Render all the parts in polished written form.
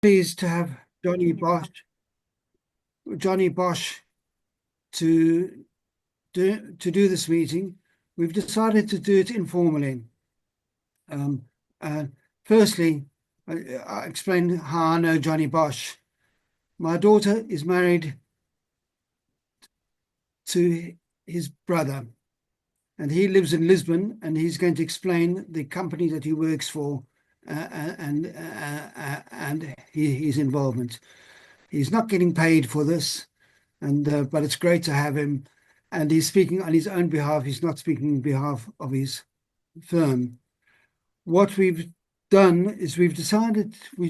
Pleased to have Johnny Bosch to do this meeting. We've decided to do it informally. Um, Firstly, I explain how I know Johnny Bosch. My daughter is married to his brother, and he lives in Lisbon, and he's going to explain the company that he works for and his involvement. He's not getting paid for this, but it's great to have him. And he's speaking on his own behalf. He's not speaking on behalf of his firm. What we've done is we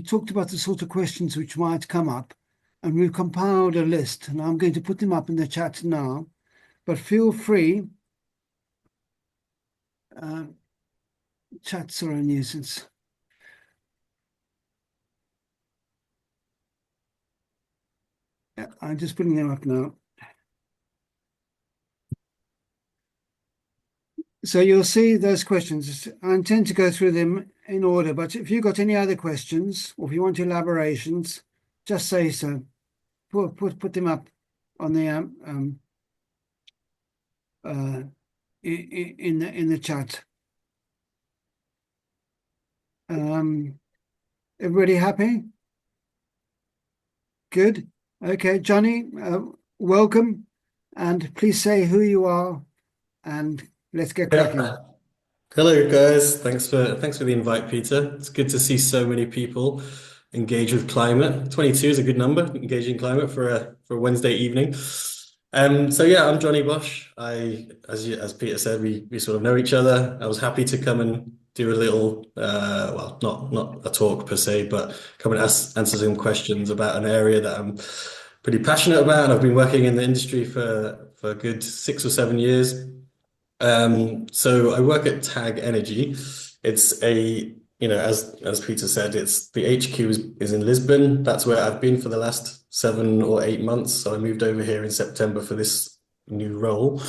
talked about the sort of questions which might come up, and we've compiled a list, and I'm going to put them up in the chat now, but feel free. Chats are a nuisance. I'm just putting them up now. So you'll see those questions. I intend to go through them in order, but if you've got any other questions or if you want elaborations, just say so. Put them up on the in the chat. Everybody happy? Good. Okay, Johnny, welcome, and please say who you are, and let's get cracking. Hello, guys. Thanks for the invite, Peter. It's good to see so many people engage with climate. 22 is a good number, engaging climate for a Wednesday evening. So yeah, I'm Johnny Bosch. As Peter said, we sort of know each other. I was happy to come and do a little, well, not a talk per se, but come and answer some questions about an area that I'm pretty passionate about, and I've been working in the industry for a good 6 or 7 years. So I work at TAG Energy. It's as Peter said, it's the HQ is in Lisbon. That's where I've been for the last 7 or 8 months. So I moved over here in September for this new role.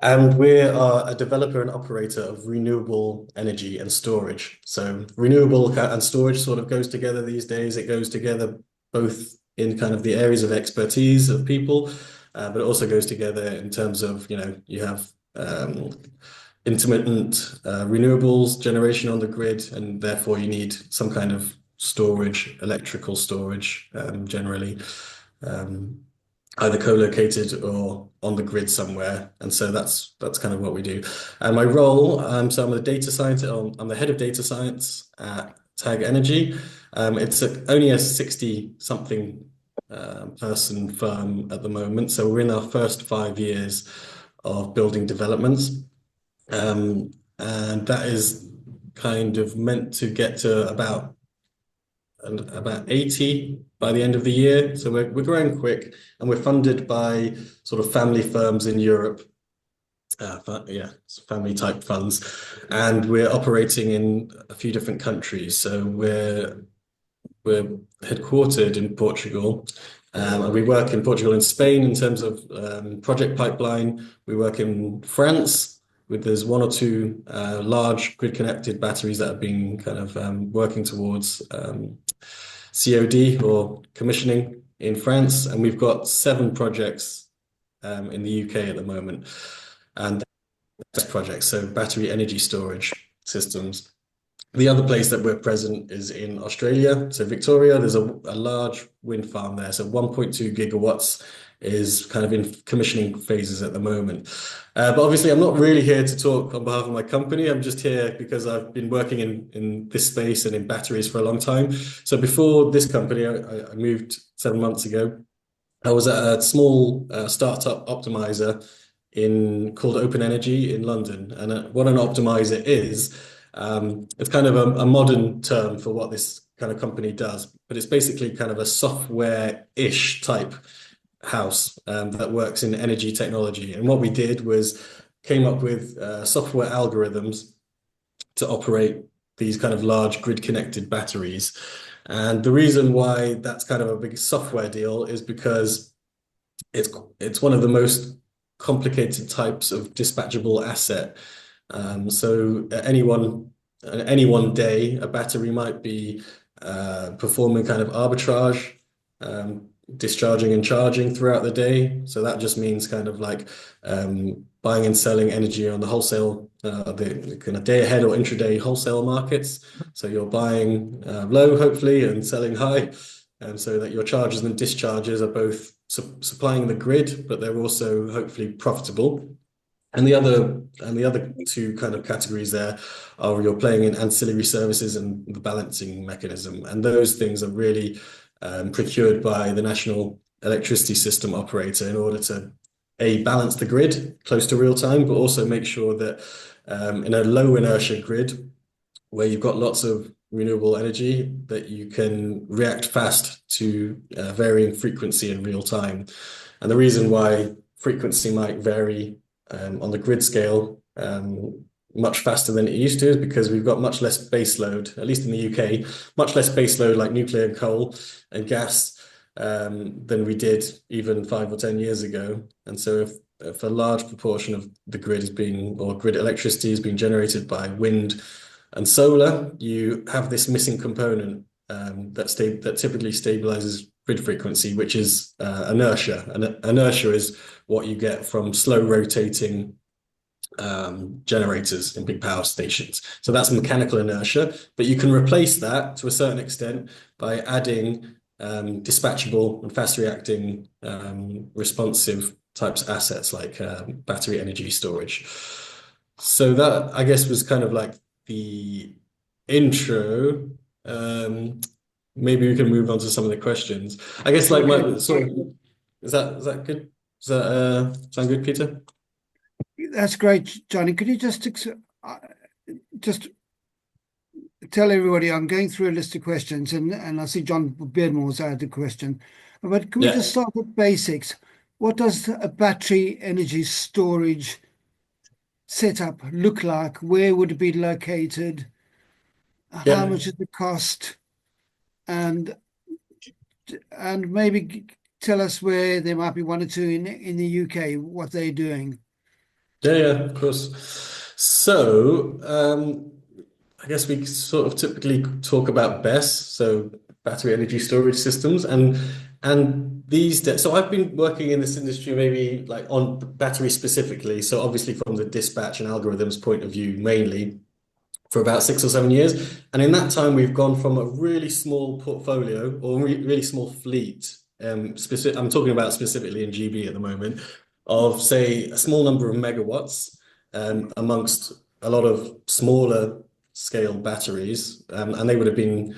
And we are a developer and operator of renewable energy and storage. So renewable and storage sort of goes together these days. It goes together both in kind of the areas of expertise of people, but it also goes together in terms of, you have intermittent renewables generation on the grid, and therefore you need some kind of storage, electrical storage, generally, either co-located or on the grid somewhere. And so that's kind of what we do. And my role, so I'm a data scientist. I'm the head of data science at TAG Energy. It's only a 60-something person firm at the moment. So we're in our first 5 years of building developments. And that is kind of meant to get to about 80 by the end of the year. So we're growing quick, and we're funded by sort of family firms in Europe. Family type funds, and we're operating in a few different countries. So we're headquartered in Portugal. And we work in Portugal and Spain in terms of project pipeline. We work in France there's 1 or 2 large grid-connected batteries that have been kind of working towards COD or commissioning in France. And we've got 7 projects in the UK at the moment. And projects, so battery energy storage systems. The other place that we're present is in Australia. So Victoria, there's a large wind farm there. So 1.2 gigawatts is kind of in commissioning phases at the moment. But obviously, I'm not really here to talk on behalf of my company. I'm just here because I've been working in this space and in batteries for a long time. So before this company, I moved 7 months ago. I was at a small startup optimizer called Open Energy in London. And what an optimizer is, it's kind of a modern term for what this kind of company does, but it's basically kind of a software-ish type house that works in energy technology. And what we did was came up with software algorithms to operate these kind of large grid-connected batteries. And the reason why that's kind of a big software deal is because it's one of the most complicated types of dispatchable asset. So at any one day, a battery might be performing kind of arbitrage, discharging and charging throughout the day. So that just means kind of like buying and selling energy on the wholesale, the kind of day ahead or intraday wholesale markets. So you're buying low, hopefully, and selling high, so that your charges and discharges are both supplying the grid, but they're also hopefully profitable. And the other two kind of categories there are you're playing in ancillary services and the balancing mechanism. And those things are really procured by the national electricity system operator in order to balance the grid close to real time, but also make sure that in a low inertia grid where you've got lots of renewable energy, that you can react fast to varying frequency in real time. And the reason why frequency might vary on the grid scale much faster than it used to is because we've got much less base load, at least in the UK, much less base load like nuclear and coal and gas than we did even 5 or 10 years ago. And so if a large proportion of the grid is or grid electricity is being generated by wind and solar, you have this missing component that typically stabilizes grid frequency, which is inertia. And inertia is what you get from slow rotating generators in big power stations. So that's mechanical inertia, but you can replace that to a certain extent by adding dispatchable and fast reacting responsive types of assets like battery energy storage. So that, I guess, was kind of like the intro. Maybe we can move on to some of the questions. I guess like is that good? Does that sound good, Peter? That's great, Johnny. Could you just tell everybody, I'm going through a list of questions, and I see John Beardmore's had a question. But can we just start with basics? What does a battery energy storage setup look like? Where would it be located? How much is the cost? And maybe tell us where there might be one or two in the UK, what they're doing. Yeah, of course. So I guess we sort of typically talk about BESS, so battery energy storage systems, and these days. So I've been working in this industry maybe like on battery specifically. So obviously from the dispatch and algorithms point of view mainly, for about 6 or 7 years. And in that time, we've gone from a really small portfolio or really small fleet. I'm talking about specifically in GB at the moment, of say a small number of megawatts amongst a lot of smaller scale batteries, and they would have been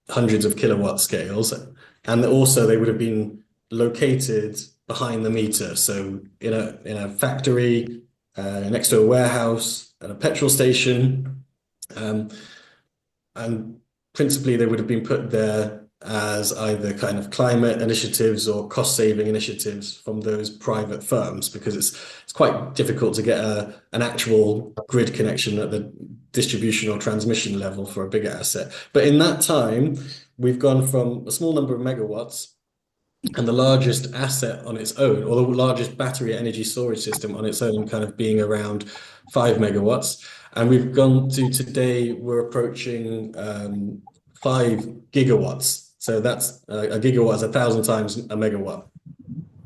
hundreds of kilowatt scales, and also they would have been located behind the meter, so in a factory, next to a warehouse, at a petrol station, and principally they would have been put there as either kind of climate initiatives or cost-saving initiatives from those private firms, because it's quite difficult to get an actual grid connection at the distribution or transmission level for a bigger asset. But in that time, we've gone from a small number of megawatts and the largest asset on its own, or the largest battery energy storage system on its own, kind of being around 5 megawatts. And we've gone to today, we're approaching 5 gigawatts. So that's a gigawatt is 1,000 times a megawatt.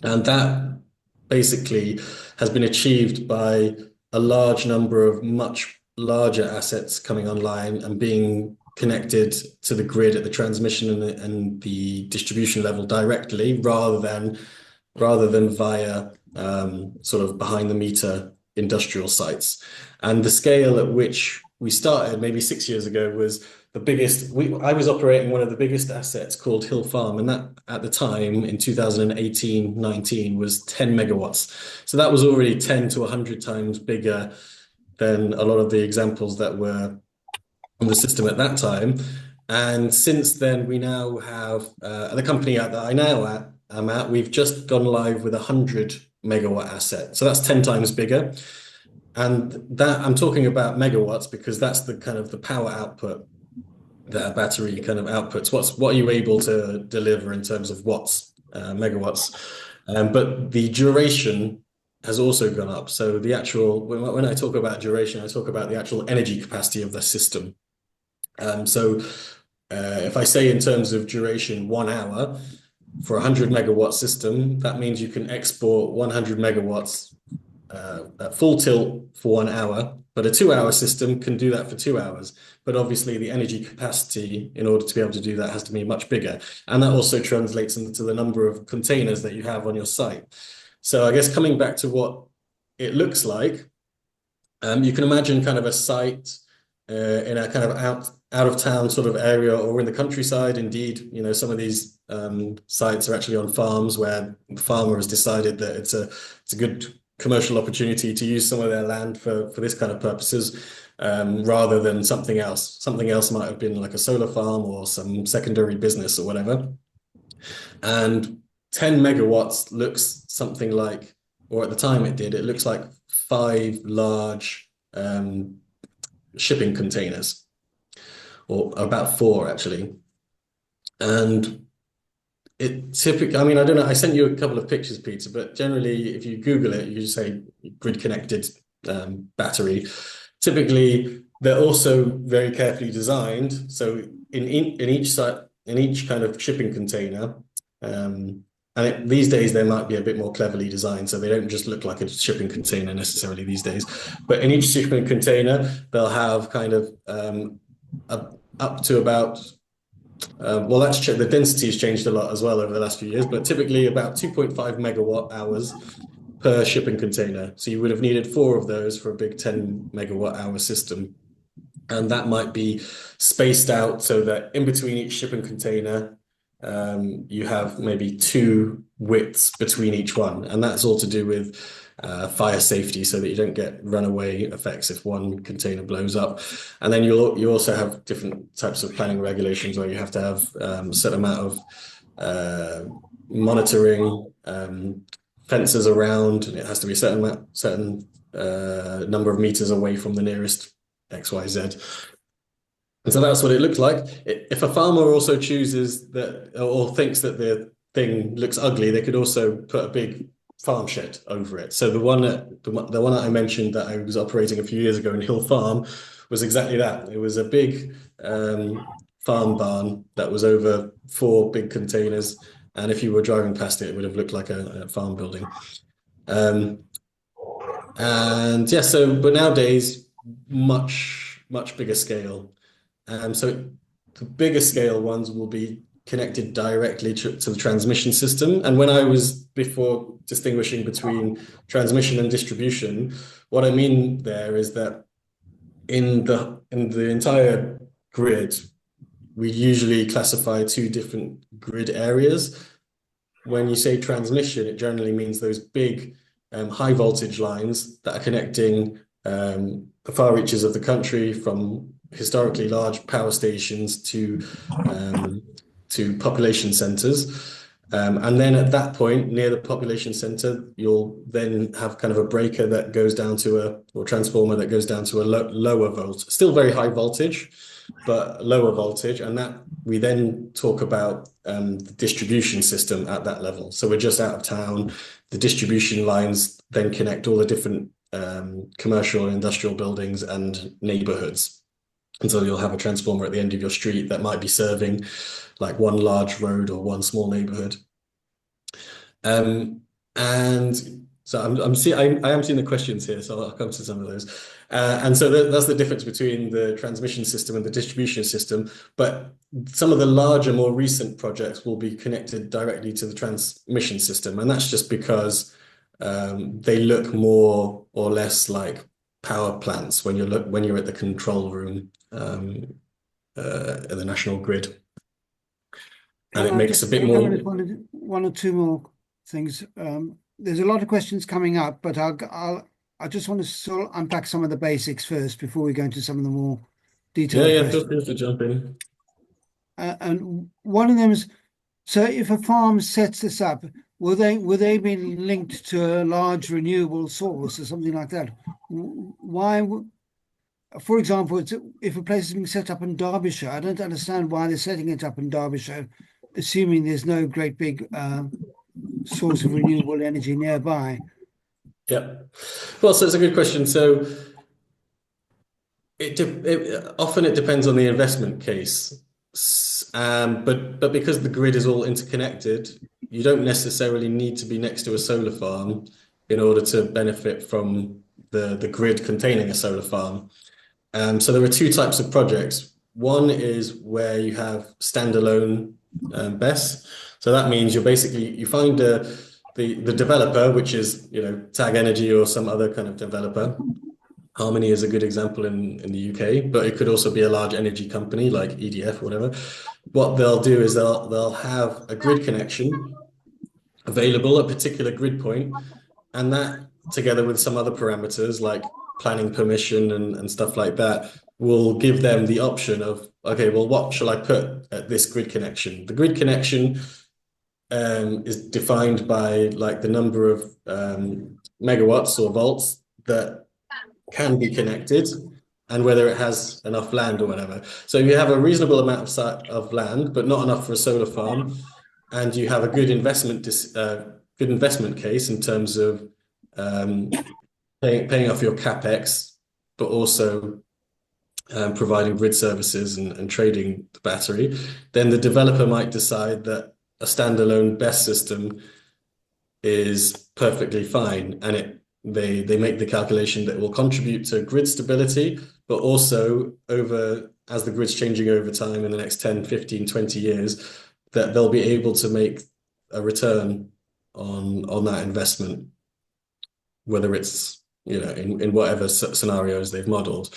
And that basically has been achieved by a large number of much larger assets coming online and being connected to the grid at the transmission and the distribution level directly, rather than via sort of behind the meter industrial sites. And the scale at which we started maybe 6 years ago was the biggest. I was operating one of the biggest assets called Hill Farm, and that at the time in 2018-19 was 10 megawatts. So that was already 10 to 100 times bigger than a lot of the examples that were on the system at that time. And since then, we now have the company that I now am at, we've just gone live with 100 megawatt asset. So that's 10 times bigger. And that I'm talking about megawatts because that's the kind of the power output that a battery kind of outputs. What are you able to deliver in terms of watts, megawatts? But the duration has also gone up. So the actual, when I talk about duration, I talk about the actual energy capacity of the system. So if I say in terms of duration 1 hour for a 100 megawatt system, that means you can export 100 megawatts at full tilt for 1 hour, but a 2 hour system can do that for 2 hours. But obviously the energy capacity in order to be able to do that has to be much bigger. And that also translates into the number of containers that you have on your site. So I guess coming back to what it looks like, you can imagine kind of a site in a kind of out of town sort of area or in the countryside. Indeed, you know, some of these sites are actually on farms where the farmer has decided that it's a good commercial opportunity to use some of their land for this kind of purposes, rather than something else. Something else might have been like a solar farm or some secondary business or whatever. And 10 megawatts looks something like, or at the time it did, it looks like 5 large shipping containers, or about 4 actually. And it typically, I mean, I don't know, I sent you a couple of pictures, Peter, but generally, if you Google it, you just say grid connected battery. Typically, they're also very carefully designed. So in each site, in each kind of shipping container, these days they might be a bit more cleverly designed, so they don't just look like a shipping container necessarily these days. But in each shipping container, they'll have kind of up to about well, the density has changed a lot as well over the last few years, but typically about 2.5 megawatt hours per shipping container. So you would have needed 4 of those for a big 10 megawatt hour system. And that might be spaced out so that in between each shipping container, you have maybe 2 widths between each one. And that's all to do with fire safety, so that you don't get runaway effects if one container blows up. And then you also have different types of planning regulations where you have to have a certain amount of monitoring, fences around, and it has to be a certain number of meters away from the nearest XYZ. And so that's what it looks like. If a farmer also chooses that, or thinks that the thing looks ugly, they could also put a big farm shed over it. So the one that I mentioned that I was operating a few years ago in Hill Farm was exactly that. It was a big farm barn that was over 4 big containers, and if you were driving past it, it would have looked like a farm building. And yeah, but nowadays much bigger scale. So the bigger scale ones will be connected directly to the transmission system. And when I was before distinguishing between transmission and distribution, what I mean there is that in the entire grid, we usually classify 2 different grid areas. When you say transmission, it generally means those big high voltage lines that are connecting the far reaches of the country, from historically large power stations to population centers. And then at that point, near the population center, you'll then have kind of a breaker that goes down to or transformer that goes down to a lower voltage, still very high voltage, but lower voltage. And that we then talk about the distribution system at that level. So we're just out of town. The distribution lines then connect all the different commercial and industrial buildings and neighborhoods. And so you'll have a transformer at the end of your street that might be serving like one large road or one small neighborhood. And so I am seeing the questions here, so I'll come to some of those. And so that's the difference between the transmission system and the distribution system. But some of the larger, more recent projects will be connected directly to the transmission system. And that's just because they look more or less like power plants when you're at the control room at the national grid. And it makes a bit more. One or two more things. There's a lot of questions coming up, but I just want to sort of unpack some of the basics first before we go into some of the more detailed questions. Feel free to jump in. And one of them is, so if a farm sets this up, will they be linked to a large renewable source or something like that? Why? For example, if a place is being set up in Derbyshire, I don't understand why they're setting it up in Derbyshire, assuming there's no great big source of renewable energy nearby. Yeah, well, so it's a good question. So often it depends on the investment case. But because the grid is all interconnected, you don't necessarily need to be next to a solar farm in order to benefit from the grid containing a solar farm. So there are two types of projects. One is where you have standalone BESS. So that means you find the developer, which is Tag Energy or some other kind of developer. Harmony is a good example in the UK, but it could also be a large energy company like EDF or whatever. What they'll do is they'll have a grid connection available at a particular grid point, and that together with some other parameters like planning permission and stuff like that will give them the option of, okay, well, what shall I put at this grid connection? The grid connection is defined by like the number of megawatts or volts that can be connected and whether it has enough land or whatever. So you have a reasonable amount of land, but not enough for a solar farm, and you have a good investment case in terms of paying off your capex, but also providing grid services and trading the battery. Then the developer might decide that a standalone BESS system is perfectly fine, and they make the calculation that it will contribute to grid stability, but also as the grid's changing over time in the next 10, 15, 20 years, that they'll be able to make a return on that investment, whether it's in whatever scenarios they've modeled.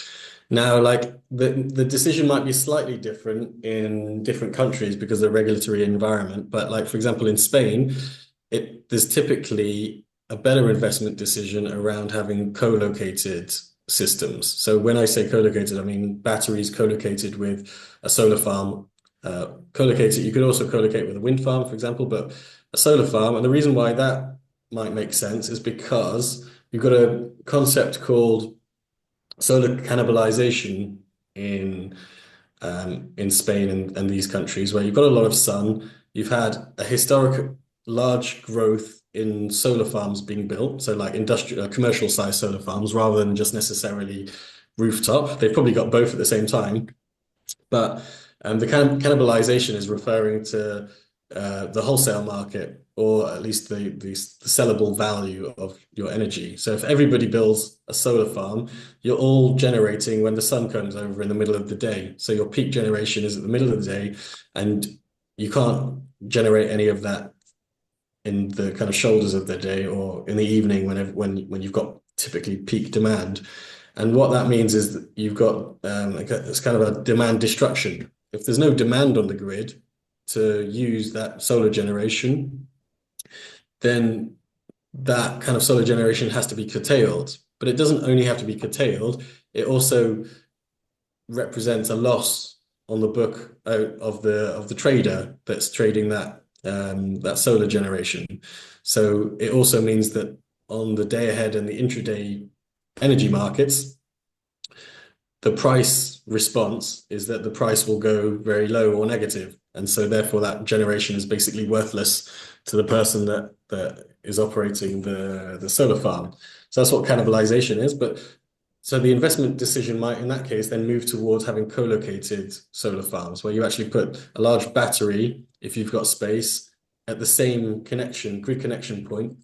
Now, like the decision might be slightly different in different countries because of the regulatory environment, but like for example in Spain, there's typically a better investment decision around having co-located systems. So when I say co-located, I mean batteries co-located with a solar farm. You could also co-locate with a wind farm, for example, but a solar farm. And the reason why that might make sense is because you've got a concept called solar cannibalization in Spain and these countries, where you've got a lot of sun. You've had a historic large growth in solar farms being built, so like industrial, commercial size solar farms rather than just necessarily rooftop. They've probably got both at the same time, but the cannibalization is referring to the wholesale market, or at least the sellable value of your energy. So if everybody builds a solar farm, you're all generating when the sun comes over in the middle of the day. So your peak generation is at the middle of the day, and you can't generate any of that in the kind of shoulders of the day or in the evening when you've got typically peak demand. And what that means is that you've got it's kind of a demand destruction. If there's no demand on the grid to use that solar generation, then that kind of solar generation has to be curtailed. But it doesn't only have to be curtailed, it also represents a loss on the book of the trader that's trading that solar generation. So it also means that on the day ahead and the intraday energy markets, the price response is that the price will go very low or negative. And so therefore that generation is basically worthless to the person that is operating the solar farm. So that's what cannibalization is. But so the investment decision might, in that case, then move towards having co-located solar farms, where you actually put a large battery, if you've got space, at the same grid connection point.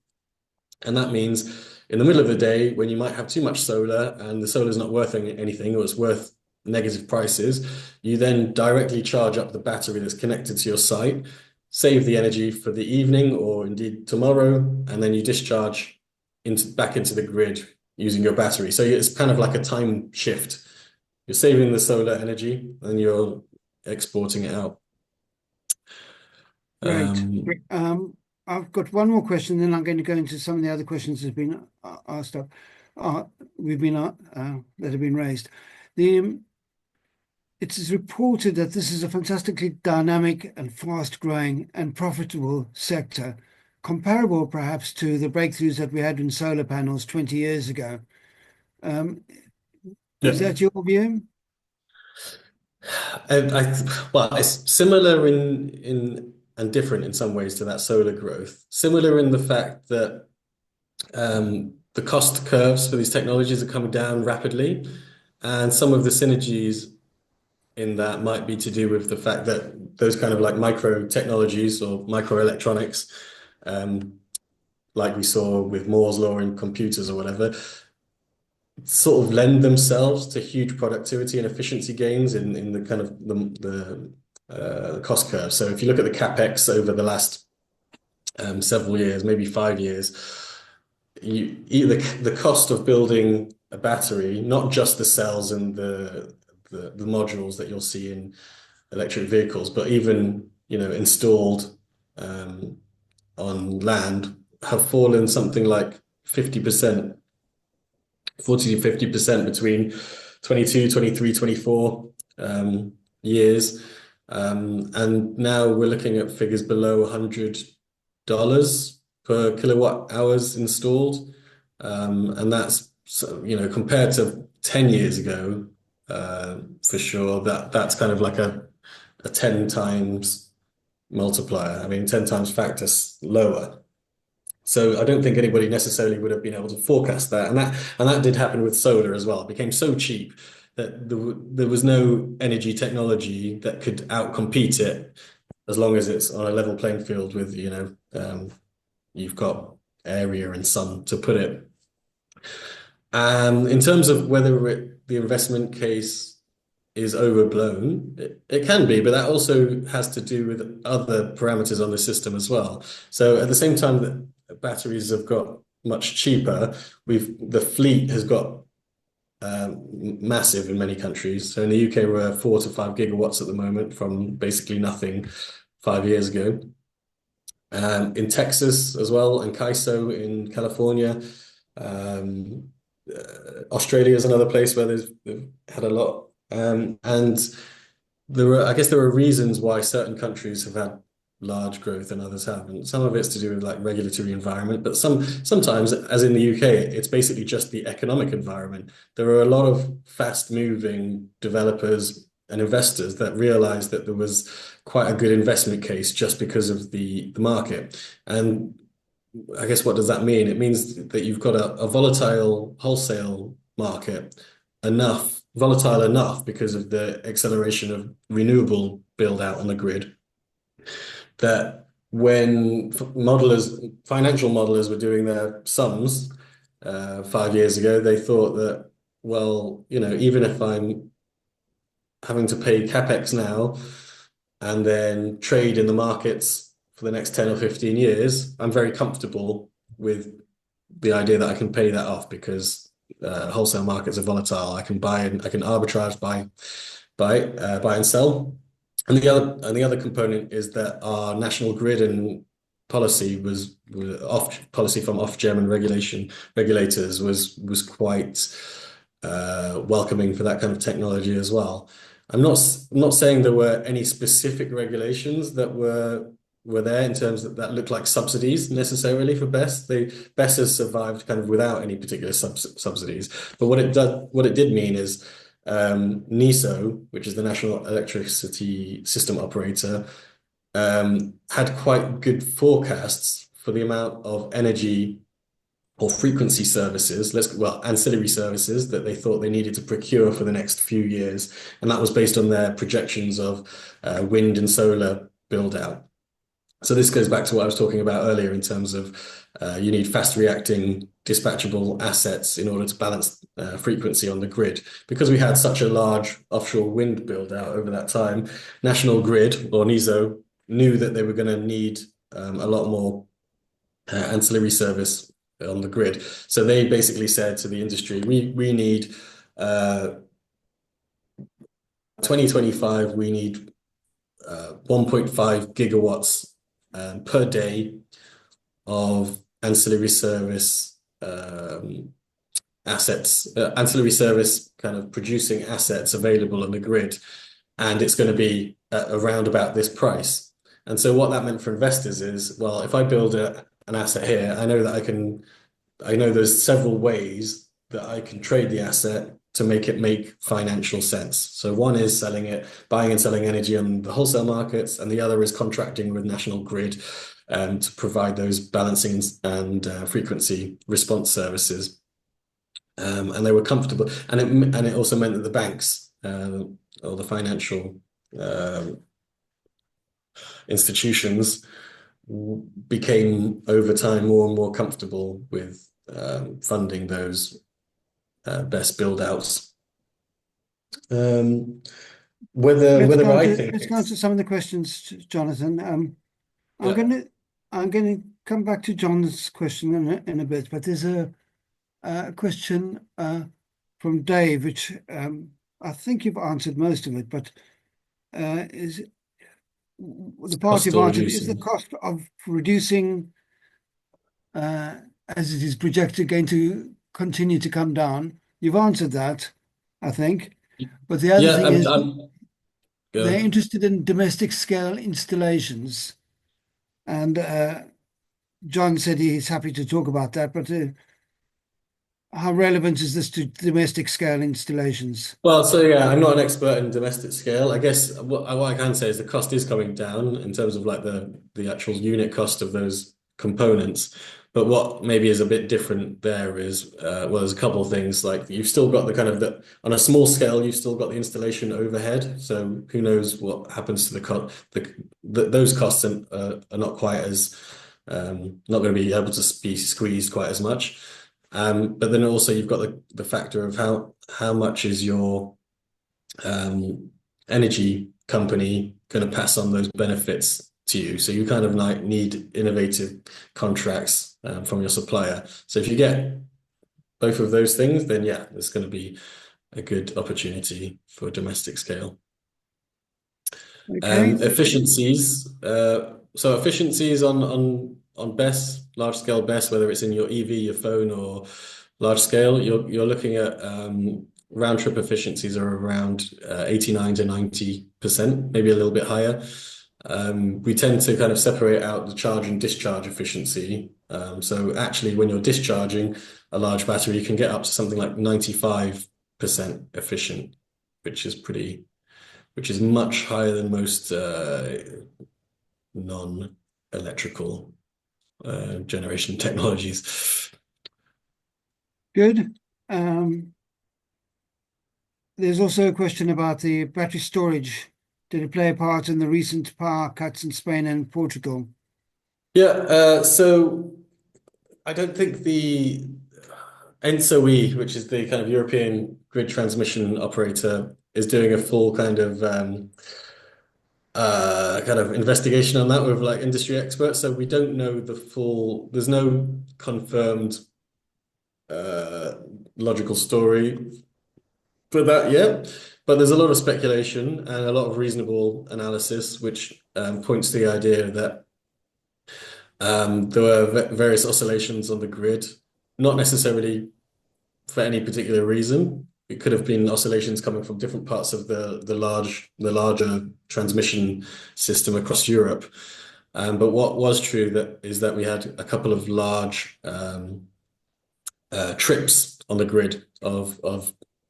And that means in the middle of the day, when you might have too much solar and the solar is not worth anything, or it's worth negative prices, you then directly charge up the battery that's connected to your site, save the energy for the evening or indeed tomorrow, and then you discharge back into the grid using your battery. So it's kind of like a time shift. You're saving the solar energy and you're exporting it out. Great. I've got one more question, then I'm going to go into some of the other questions that have been asked up. That have been raised. It is reported that this is a fantastically dynamic and fast-growing and profitable sector, comparable perhaps to the breakthroughs that we had in solar panels 20 years ago. Is that your view? Well, it's similar and different in some ways to that solar growth. Similar in the fact that the cost curves for these technologies are coming down rapidly, and some of the synergies in that might be to do with the fact that those kind of like micro technologies or microelectronics, like we saw with Moore's law in computers or whatever, sort of lend themselves to huge productivity and efficiency gains in the kind of the cost curve. So if you look at the capex over the last several years, maybe 5 years, the cost of building a battery, not just the cells and the modules that you'll see in electric vehicles, but even installed on land, have fallen something like 50%, 40 to 50% between 22, 23, 24 years. And now we're looking at figures below $100 per kilowatt hours installed. And that's, compared to 10 years ago, for sure, that's kind of like a 10 times multiplier. I mean, 10 times factor lower. So I don't think anybody necessarily would have been able to forecast that. And that did happen with solar as well. It became so cheap that there was no energy technology that could outcompete it, as long as it's on a level playing field with, you've got area and sun to put it. In terms of whether the investment case is overblown, it can be, but that also has to do with other parameters on the system as well. So at the same time that batteries have got much cheaper, the fleet has got massive in many countries. So in the UK, we're 4 to 5 gigawatts at the moment from basically nothing 5 years ago. In Texas as well, and CAISO in California. Australia is another place where they've had a lot. And I guess there are reasons why certain countries have had large growth and others haven't. Some of it's to do with like regulatory environment, but sometimes, as in the UK, it's basically just the economic environment. There are a lot of fast-moving developers and investors that realized that there was quite a good investment case just because of the market. And I guess what does that mean? It means that you've got a volatile wholesale market, volatile enough because of the acceleration of renewable build out on the grid, that when financial modelers were doing their sums 5 years ago, they thought that, well, even if I'm having to pay capex now and then trade in the markets for the next 10 or 15 years, I'm very comfortable with the idea that I can pay that off because wholesale markets are volatile. I can arbitrage, buy and sell. And the other component is that our national grid and policy policy from Ofgem and regulators was quite welcoming for that kind of technology as well. I'm not saying there were any specific regulations that were there in terms that looked like subsidies necessarily for BESS. BESS has survived kind of without any particular subsidies. But what it did mean is NESO, which is the National Electricity System Operator, had quite good forecasts for the amount of energy or frequency services, ancillary services that they thought they needed to procure for the next few years. And that was based on their projections of wind and solar build out. So this goes back to what I was talking about earlier in terms of you need fast reacting dispatchable assets in order to balance frequency on the grid. Because we had such a large offshore wind build out over that time, National Grid or NESO knew that they were going to need a lot more ancillary service on the grid. So they basically said to the industry, we need 2025, we need 1.5 gigawatts per day of ancillary service assets, ancillary service kind of producing assets available on the grid. And it's going to be around about this price. And so what that meant for investors is, well, if I build an asset here, I know there's several ways that I can trade the asset to make it make financial sense. So one is buying and selling energy on the wholesale markets, and the other is contracting with National Grid to provide those balancing and frequency response services. And they were comfortable. And it also meant that the banks or the financial institutions became over time more and more comfortable with funding those best build outs. Whether I think let's go on to some of the questions, Jonathan. I'm yeah. gonna come back to John's question in a bit, but there's a question from Dave, which I think you've answered most of it, but is the part you've answered is the cost of reducing, as it is projected, going to continue to come down? You've answered that, I think. But the other thing is they're interested in domestic scale installations. And John said he's happy to talk about that, but how relevant is this to domestic scale installations? Well, so yeah, I'm not an expert in domestic scale. I guess what I can say is the cost is coming down in terms of like the actual unit cost of those components. But what maybe is a bit different there is, well, there's a couple of things. Like you've still got the kind of on a small scale, you've still got the installation overhead. So who knows what happens to those costs are not quite as not going to be able to be squeezed quite as much. But then also you've got the factor of how much is your energy company going to pass on those benefits to you. So you kind of like need innovative contracts from your supplier. So if you get both of those things, then yeah, there's going to be a good opportunity for domestic scale. Okay. Efficiencies. So efficiencies on BESS, large scale BESS, whether it's in your EV, your phone, or large scale, you're looking at round trip efficiencies are around 89 to 90%, maybe a little bit higher. We tend to kind of separate out the charge and discharge efficiency. So actually, when you're discharging a large battery, you can get up to something like 95% efficient, which is much higher than most non-electrical generation technologies. Good. There's also a question about the battery storage. Did it play a part in the recent power cuts in Spain and Portugal? Yeah, so I don't think the ENTSO-E, which is the kind of European grid transmission operator, is doing a full kind of investigation on that with like industry experts. So we don't know there's no confirmed logical story for that yet. But there's a lot of speculation and a lot of reasonable analysis, which points to the idea that there were various oscillations on the grid, not necessarily for any particular reason. It could have been oscillations coming from different parts of the larger transmission system across Europe. But what was true is that we had a couple of large trips on the grid of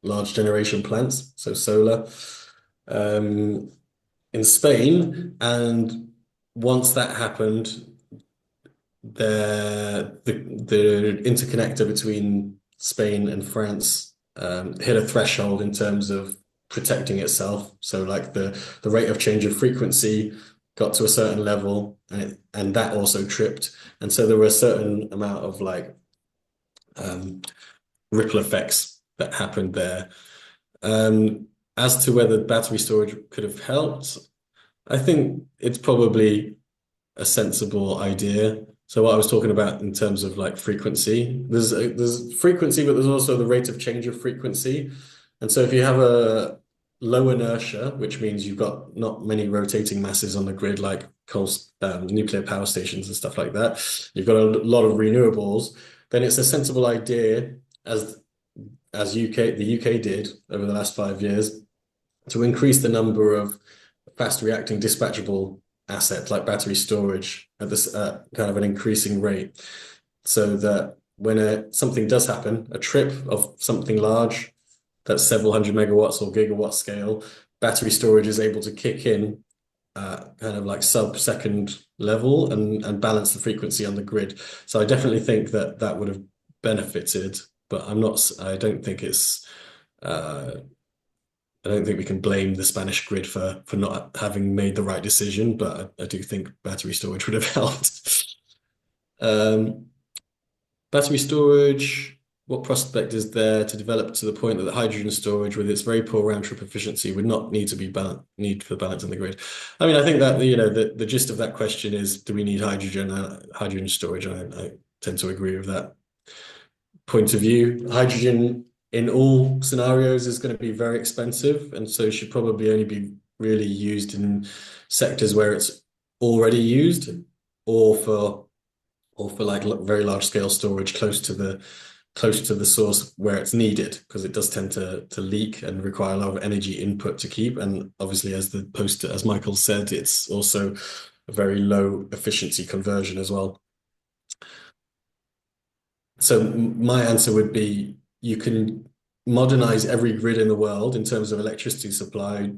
large generation plants, so solar, in Spain. And once that happened, the interconnector between Spain and France hit a threshold in terms of protecting itself. So like the rate of change of frequency got to a certain level, and that also tripped. And so there were a certain amount of like ripple effects that happened there. As to whether battery storage could have helped, I think it's probably a sensible idea. So what I was talking about in terms of like frequency, there's frequency, but there's also the rate of change of frequency. And so if you have a low inertia, which means you've got not many rotating masses on the grid, like nuclear power stations and stuff like that, you've got a lot of renewables, then it's a sensible idea, as the UK did over the last 5 years, to increase the number of fast reacting dispatchable assets like battery storage at this kind of an increasing rate, so that when something does happen, a trip of something large that's several hundred megawatts or gigawatt scale, battery storage is able to kick in kind of like sub-second level and balance the frequency on the grid. So I definitely think that would have benefited, but I don't think it's I don't think we can blame the Spanish grid for not having made the right decision, but I do think battery storage would have helped. Battery storage, what prospect is there to develop to the point that the hydrogen storage, with its very poor round trip efficiency, would not need for balance in the grid? I mean, I think that the gist of that question is, do we need hydrogen storage? And I tend to agree with that point of view. Hydrogen in all scenarios is going to be very expensive, and so should probably only be really used in sectors where it's already used, or for like very large scale storage close to the source where it's needed, because it does tend to leak and require a lot of energy input to keep. And obviously, as Michael said, it's also a very low efficiency conversion as well. So my answer would be, you can modernize every grid in the world in terms of electricity supply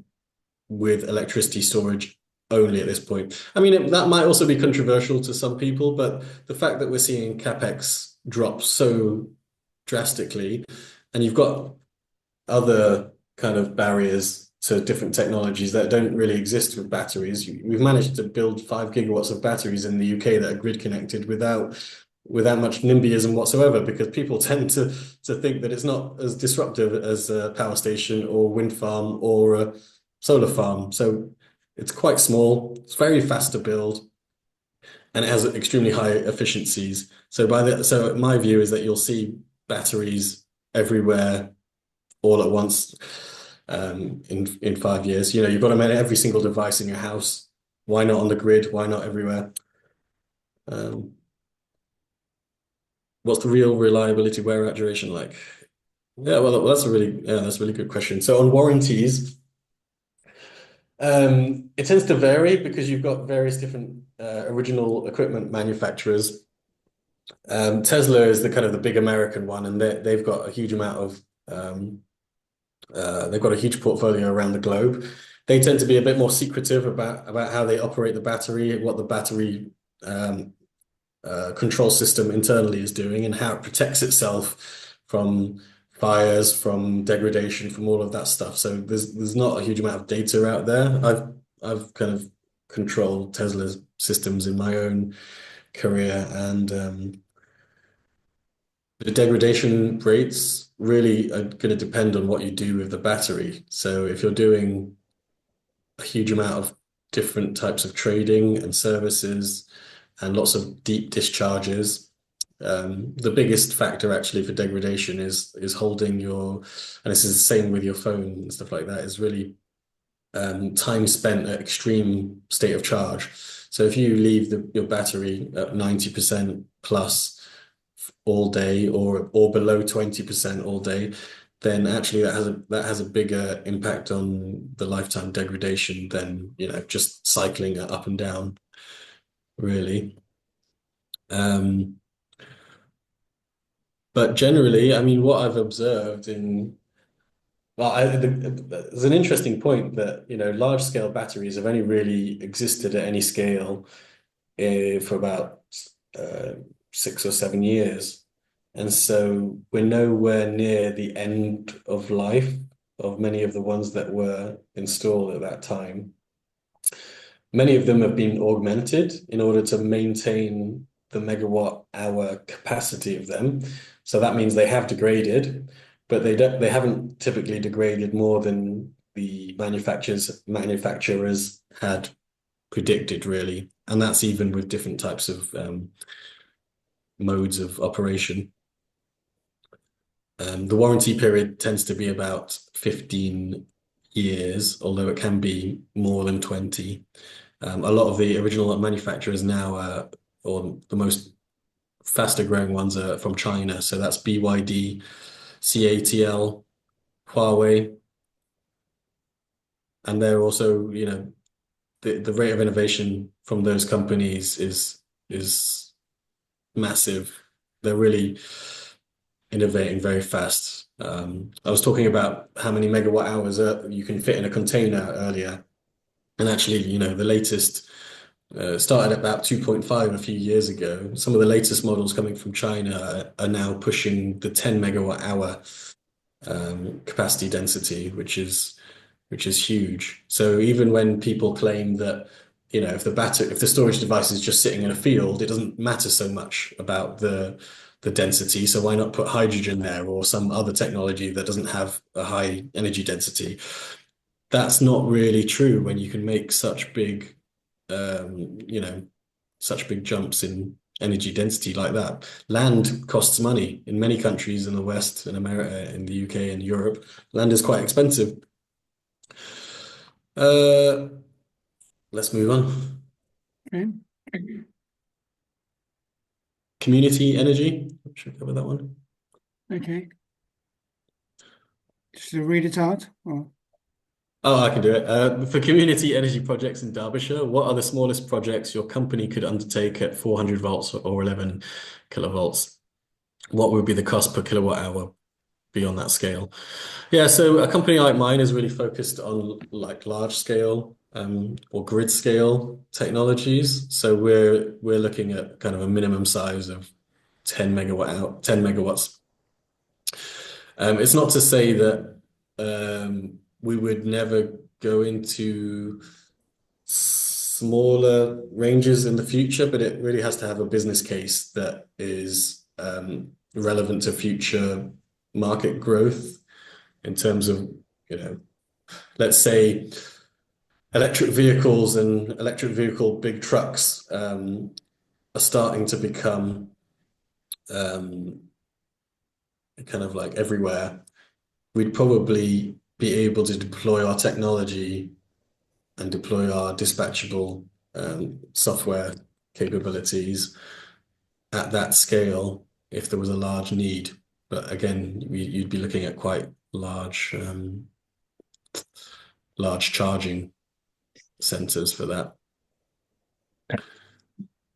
with electricity storage only at this point. I mean, that might also be controversial to some people, but the fact that we're seeing capex drop so drastically, and you've got other kind of barriers to different technologies that don't really exist with batteries. We've managed to build 5 gigawatts of batteries in the UK that are grid connected without much NIMBYism whatsoever, because people tend to think that it's not as disruptive as a power station or wind farm or a solar farm. So it's quite small, it's very fast to build, and it has extremely high efficiencies. So my view is that you'll see batteries everywhere all at once in 5 years. You've got to manage every single device in your house. Why not on the grid? Why not everywhere? What's the real reliability wear out duration like? Yeah, well, that's a really good question. So on warranties, it tends to vary because you've got various different original equipment manufacturers. Tesla is the big American one, and they've got a huge amount of they've got a huge portfolio around the globe. They tend to be a bit more secretive about how they operate the battery, what the battery control system internally is doing, and how it protects itself from fires, from degradation, from all of that stuff. So there's not a huge amount of data out there. I've kind of controlled Tesla's systems in my own career, and the degradation rates really are going to depend on what you do with the battery. So if you're doing a huge amount of different types of trading and services and lots of deep discharges, the biggest factor actually for degradation is holding your, and this is the same with your phone and stuff like that, is really time spent at extreme state of charge. So if you leave your battery at 90% plus all day, or below 20% all day, then actually that has a bigger impact on the lifetime degradation than just cycling up and down, really. But generally, I mean, what I've observed there's an interesting point that large scale batteries have only really existed at any scale for about 6 or 7 years. And so we're nowhere near the end of life of many of the ones that were installed at that time. Many of them have been augmented in order to maintain the megawatt hour capacity of them. So that means they have degraded, but they haven't typically degraded more than the manufacturers had predicted, really. And that's even with different types of modes of operation. The warranty period tends to be about 15 years, although it can be more than 20. A lot of the original manufacturers now, or the most faster growing ones, are from China. So that's BYD, CATL, Huawei. And they're also, the rate of innovation from those companies is massive. They're really innovating very fast. I was talking about how many megawatt hours you can fit in a container earlier. And actually, the latest started at about 2.5 a few years ago. Some of the latest models coming from China are now pushing the 10 megawatt hour capacity density, which is which is huge. So even when people claim that, if the storage device is just sitting in a field, it doesn't matter so much about the density. So why not put hydrogen there or some other technology that doesn't have a high energy density? That's not really true when you can make such big, such big jumps in energy density like that. Land costs money in many countries in the West, in America, in the UK, and Europe. Land is quite expensive. Let's move on. Okay. Community energy. Should we cover that one? Okay. Should I read it out? Or? Oh, I can do it. For community energy projects in Derbyshire, what are the smallest projects your company could undertake at 400 volts or 11 kilovolts? What would be the cost per kilowatt hour beyond that scale? Yeah, so a company like mine is really focused on like large scale or grid scale technologies. So we're looking at kind of a minimum size of 10 megawatts. It's not to say that we would never go into smaller ranges in the future, but it really has to have a business case that is relevant to future market growth in terms of, let's say electric vehicles and electric vehicle big trucks are starting to become kind of like everywhere. We'd probably be able to deploy our technology and deploy our dispatchable software capabilities at that scale if there was a large need. But again, you'd be looking at quite large charging centers for that.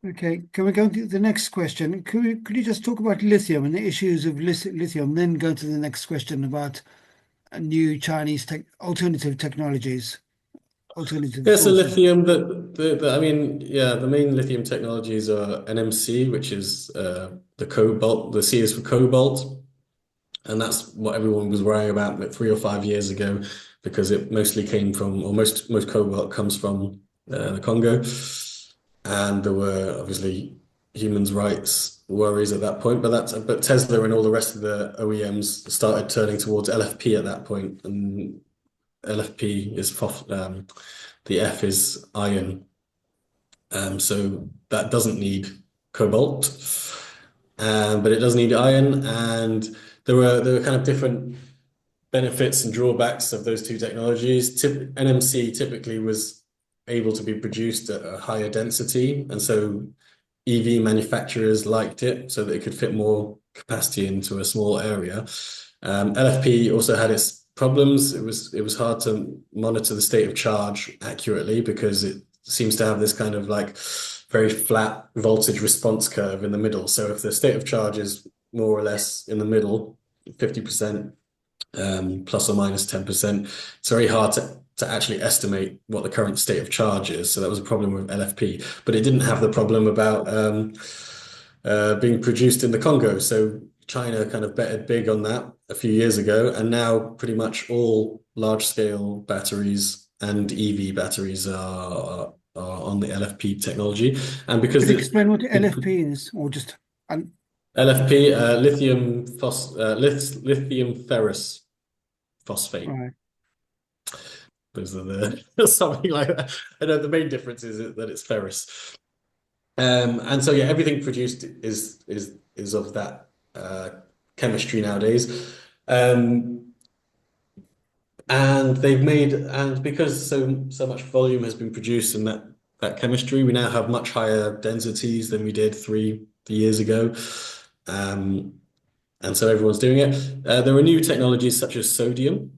Okay, can we go to the next question? Could you just talk about lithium and the issues of lithium, then go to the next question about new Chinese alternative technologies, alternative Yeah, so sources? lithium, the main lithium technologies are NMC, which is the cobalt. The C is for cobalt, and that's what everyone was worrying about 3 or 5 years ago, because it mostly came from, or most cobalt comes from the Congo, and there were obviously human rights worries at that point. But Tesla and all the rest of the OEMs started turning towards LFP at that point, and LFP is the F is iron. So that doesn't need cobalt, but it does need iron. And there were kind of different benefits and drawbacks of those two technologies. NMC typically was able to be produced at a higher density, and so EV manufacturers liked it so that it could fit more capacity into a small area. LFP also had its problems. It was hard to monitor the state of charge accurately because it seems to have this kind of like very flat voltage response curve in the middle. So if the state of charge is more or less in the middle, 50%, plus or minus 10%, it's very hard to actually estimate what the current state of charge is. So that was a problem with LFP, but it didn't have the problem about being produced in the Congo. So China kind of betted big on that a few years ago, and now pretty much all large-scale batteries and EV batteries are on the LFP technology. And because Could you explain what LFP is, or just LFP, lithium ferrous phosphate. right? Those are the something like that. I know the main difference is that it's ferrous. And so yeah, everything produced is of that chemistry nowadays. And because so much volume has been produced in that chemistry, we now have much higher densities than we did 3 years ago. And so everyone's doing it. There are new technologies such as sodium,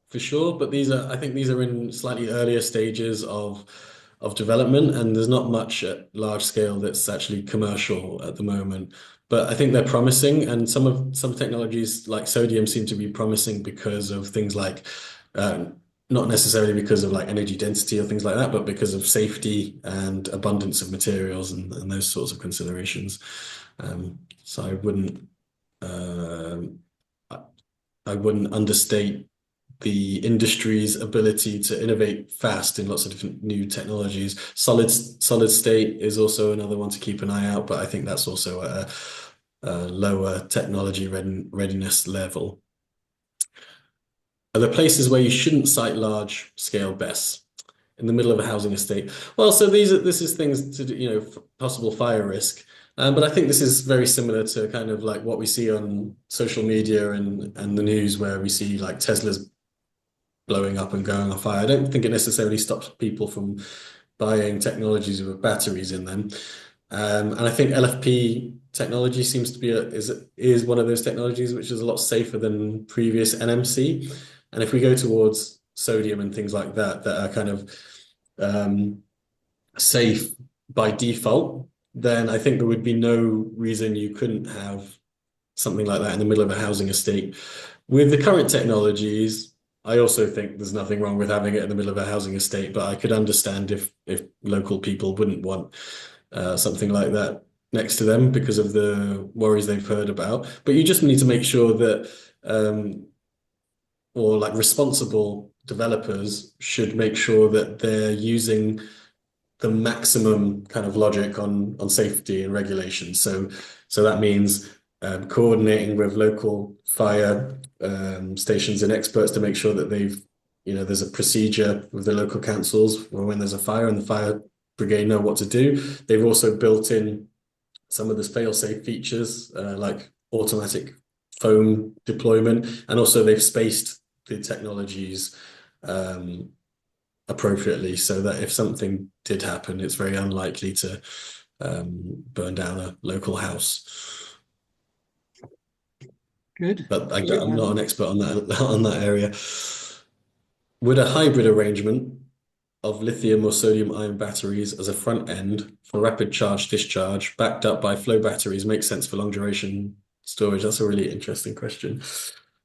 for sure, but I think these are in slightly earlier stages of development, and there's not much at large scale that's actually commercial at the moment. But I think they're promising, and some technologies like sodium seem to be promising because of things like not necessarily because of like energy density or things like that, but because of safety and abundance of materials and those sorts of considerations. So I wouldn't understate the industry's ability to innovate fast in lots of different new technologies. Solid state is also another one to keep an eye out, but I think that's also at a lower technology readiness level. Are there places where you shouldn't site large scale BESS in the middle of a housing estate? Well, so this is things to do, you know, possible fire risk. But I think this is very similar to kind of like what we see on social media and the news, where we see like Tesla's blowing up and going on fire. I don't think it necessarily stops people from buying technologies with batteries in them. And I think LFP technology seems to be is one of those technologies which is a lot safer than previous NMC. And if we go towards sodium and things like that are kind of safe by default, then I think there would be no reason you couldn't have something like that in the middle of a housing estate. With the current technologies, I also think there's nothing wrong with having it in the middle of a housing estate, but I could understand if local people wouldn't want something like that next to them because of the worries they've heard about. But you just need to make sure that, or like responsible developers should make sure that they're using the maximum kind of logic on safety and regulation. So that means coordinating with local fire stations and experts to make sure that there's a procedure with the local councils for when there's a fire and the fire brigade know what to do. They've also built in some of the fail-safe features like automatic foam deployment, and also they've spaced the technologies appropriately so that if something did happen, it's very unlikely to burn down a local house. Good. But I'm not an expert on that area. Would a hybrid arrangement of lithium or sodium ion batteries as a front end for rapid charge discharge backed up by flow batteries make sense for long duration storage? That's a really interesting question.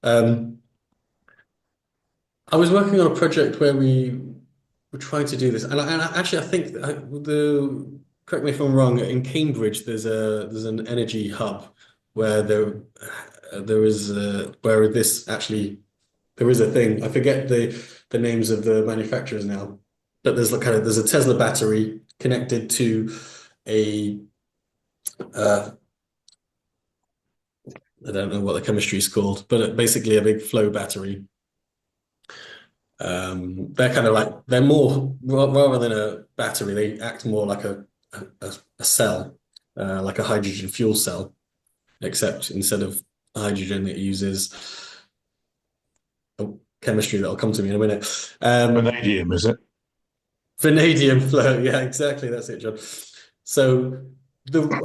I was working on a project where we were trying to do this, and actually I think correct me if I'm wrong, in Cambridge there's an energy hub where there is a thing. I forget the names of the manufacturers now, but there's a Tesla battery connected to a I don't know what the chemistry is called, but basically a big flow battery. They're kind of like, they're more, rather than a battery, they act more like a cell, like a hydrogen fuel cell, except instead of hydrogen, it uses chemistry that'll come to me in a minute. Vanadium, is it? Vanadium flow, yeah, exactly. That's it, John. So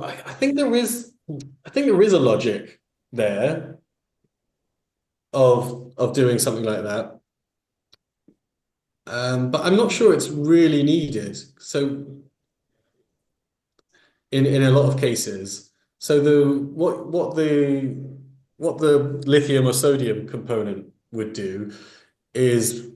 I think there is a logic there of doing something like that. But I'm not sure it's really needed. So in a lot of cases, so what the lithium or sodium component would do is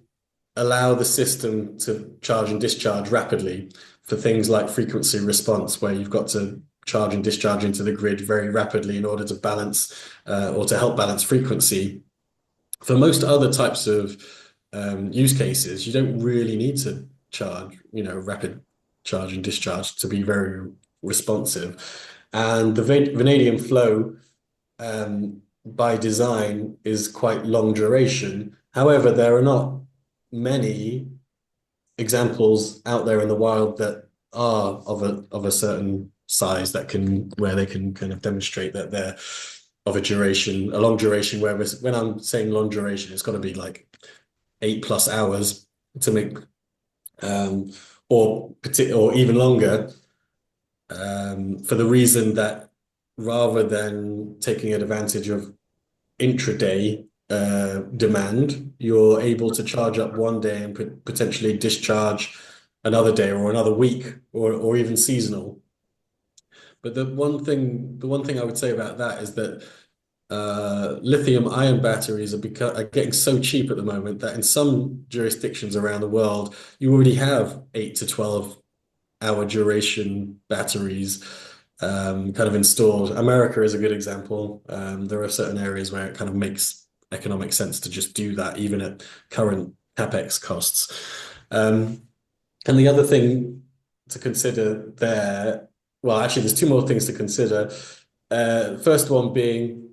allow the system to charge and discharge rapidly for things like frequency response, where you've got to charge and discharge into the grid very rapidly in order to balance or to help balance frequency. For most other types of use cases, you don't really need to charge, rapid charge and discharge to be very responsive. And the vanadium flow by design is quite long duration. However, there are not many examples out there in the wild that are of a certain size where they can kind of demonstrate that they're of a long duration. Whereas when I'm saying long duration, it's got to be like 8+ hours to make, or even longer, for the reason that rather than taking advantage of intraday demand, you're able to charge up one day and potentially discharge another day or another week or even seasonal. But the one thing I would say about that is that lithium-ion batteries are getting so cheap at the moment that in some jurisdictions around the world, you already have 8 to 12-hour duration batteries kind of installed. America is a good example. There are certain areas where it kind of makes economic sense to just do that, even at current capex costs. And the other thing to consider there, well, actually, there's two more things to consider. First one being,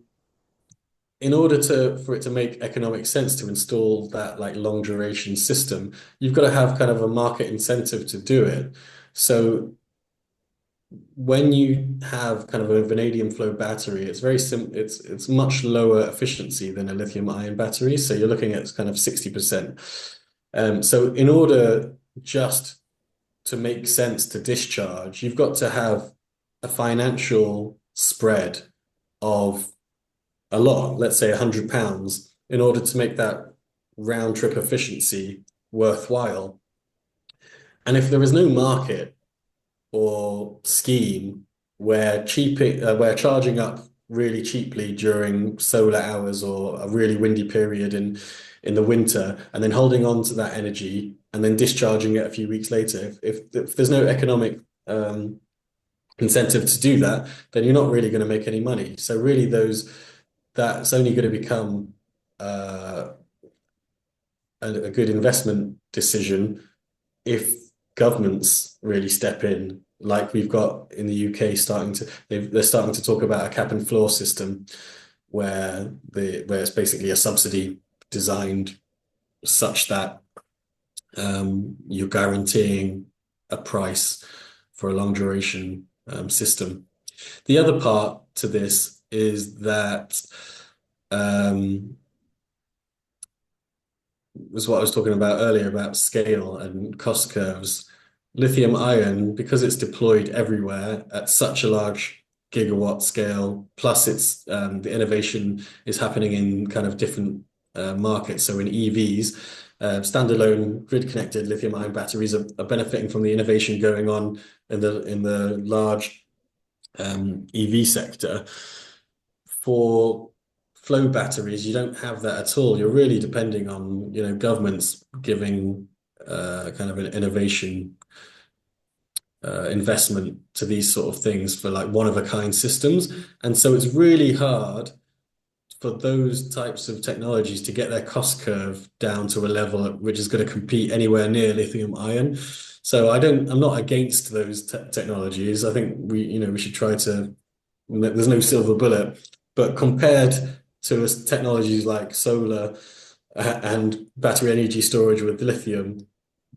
in order for it to make economic sense to install that like long duration system, you've got to have kind of a market incentive to do it. So when you have kind of a vanadium flow battery, it's very simple. It's much lower efficiency than a lithium ion battery. So you're looking at kind of 60%. So in order just to make sense to discharge, you've got to have a financial spread of a lot, let's say £100, in order to make that round trip efficiency worthwhile. And if there is no market or scheme where charging up really cheaply during solar hours or a really windy period in the winter, and then holding on to that energy and then discharging it a few weeks later, if there's no economic incentive to do that, then you're not really going to make any money. So really that's only going to become a good investment decision if governments really step in, like we've got in the UK. They're starting to talk about a cap and floor system where it's basically a subsidy designed such that you're guaranteeing a price for a long duration system. The other part to this is that was what I was talking about earlier about scale and cost curves. Lithium ion, because it's deployed everywhere at such a large gigawatt scale, plus it's the innovation is happening in kind of different markets. So in EVs, standalone grid-connected lithium-ion batteries are benefiting from the innovation going on in the large EV sector. For flow batteries, you don't have that at all. You're really depending on governments giving kind of an innovation investment to these sort of things for like one-of-a-kind systems, and so it's really hard for those types of technologies to get their cost curve down to a level which is going to compete anywhere near lithium ion. So I'm not against those technologies. I think we should try to. There's no silver bullet, but compared to technologies like solar and battery energy storage with lithium,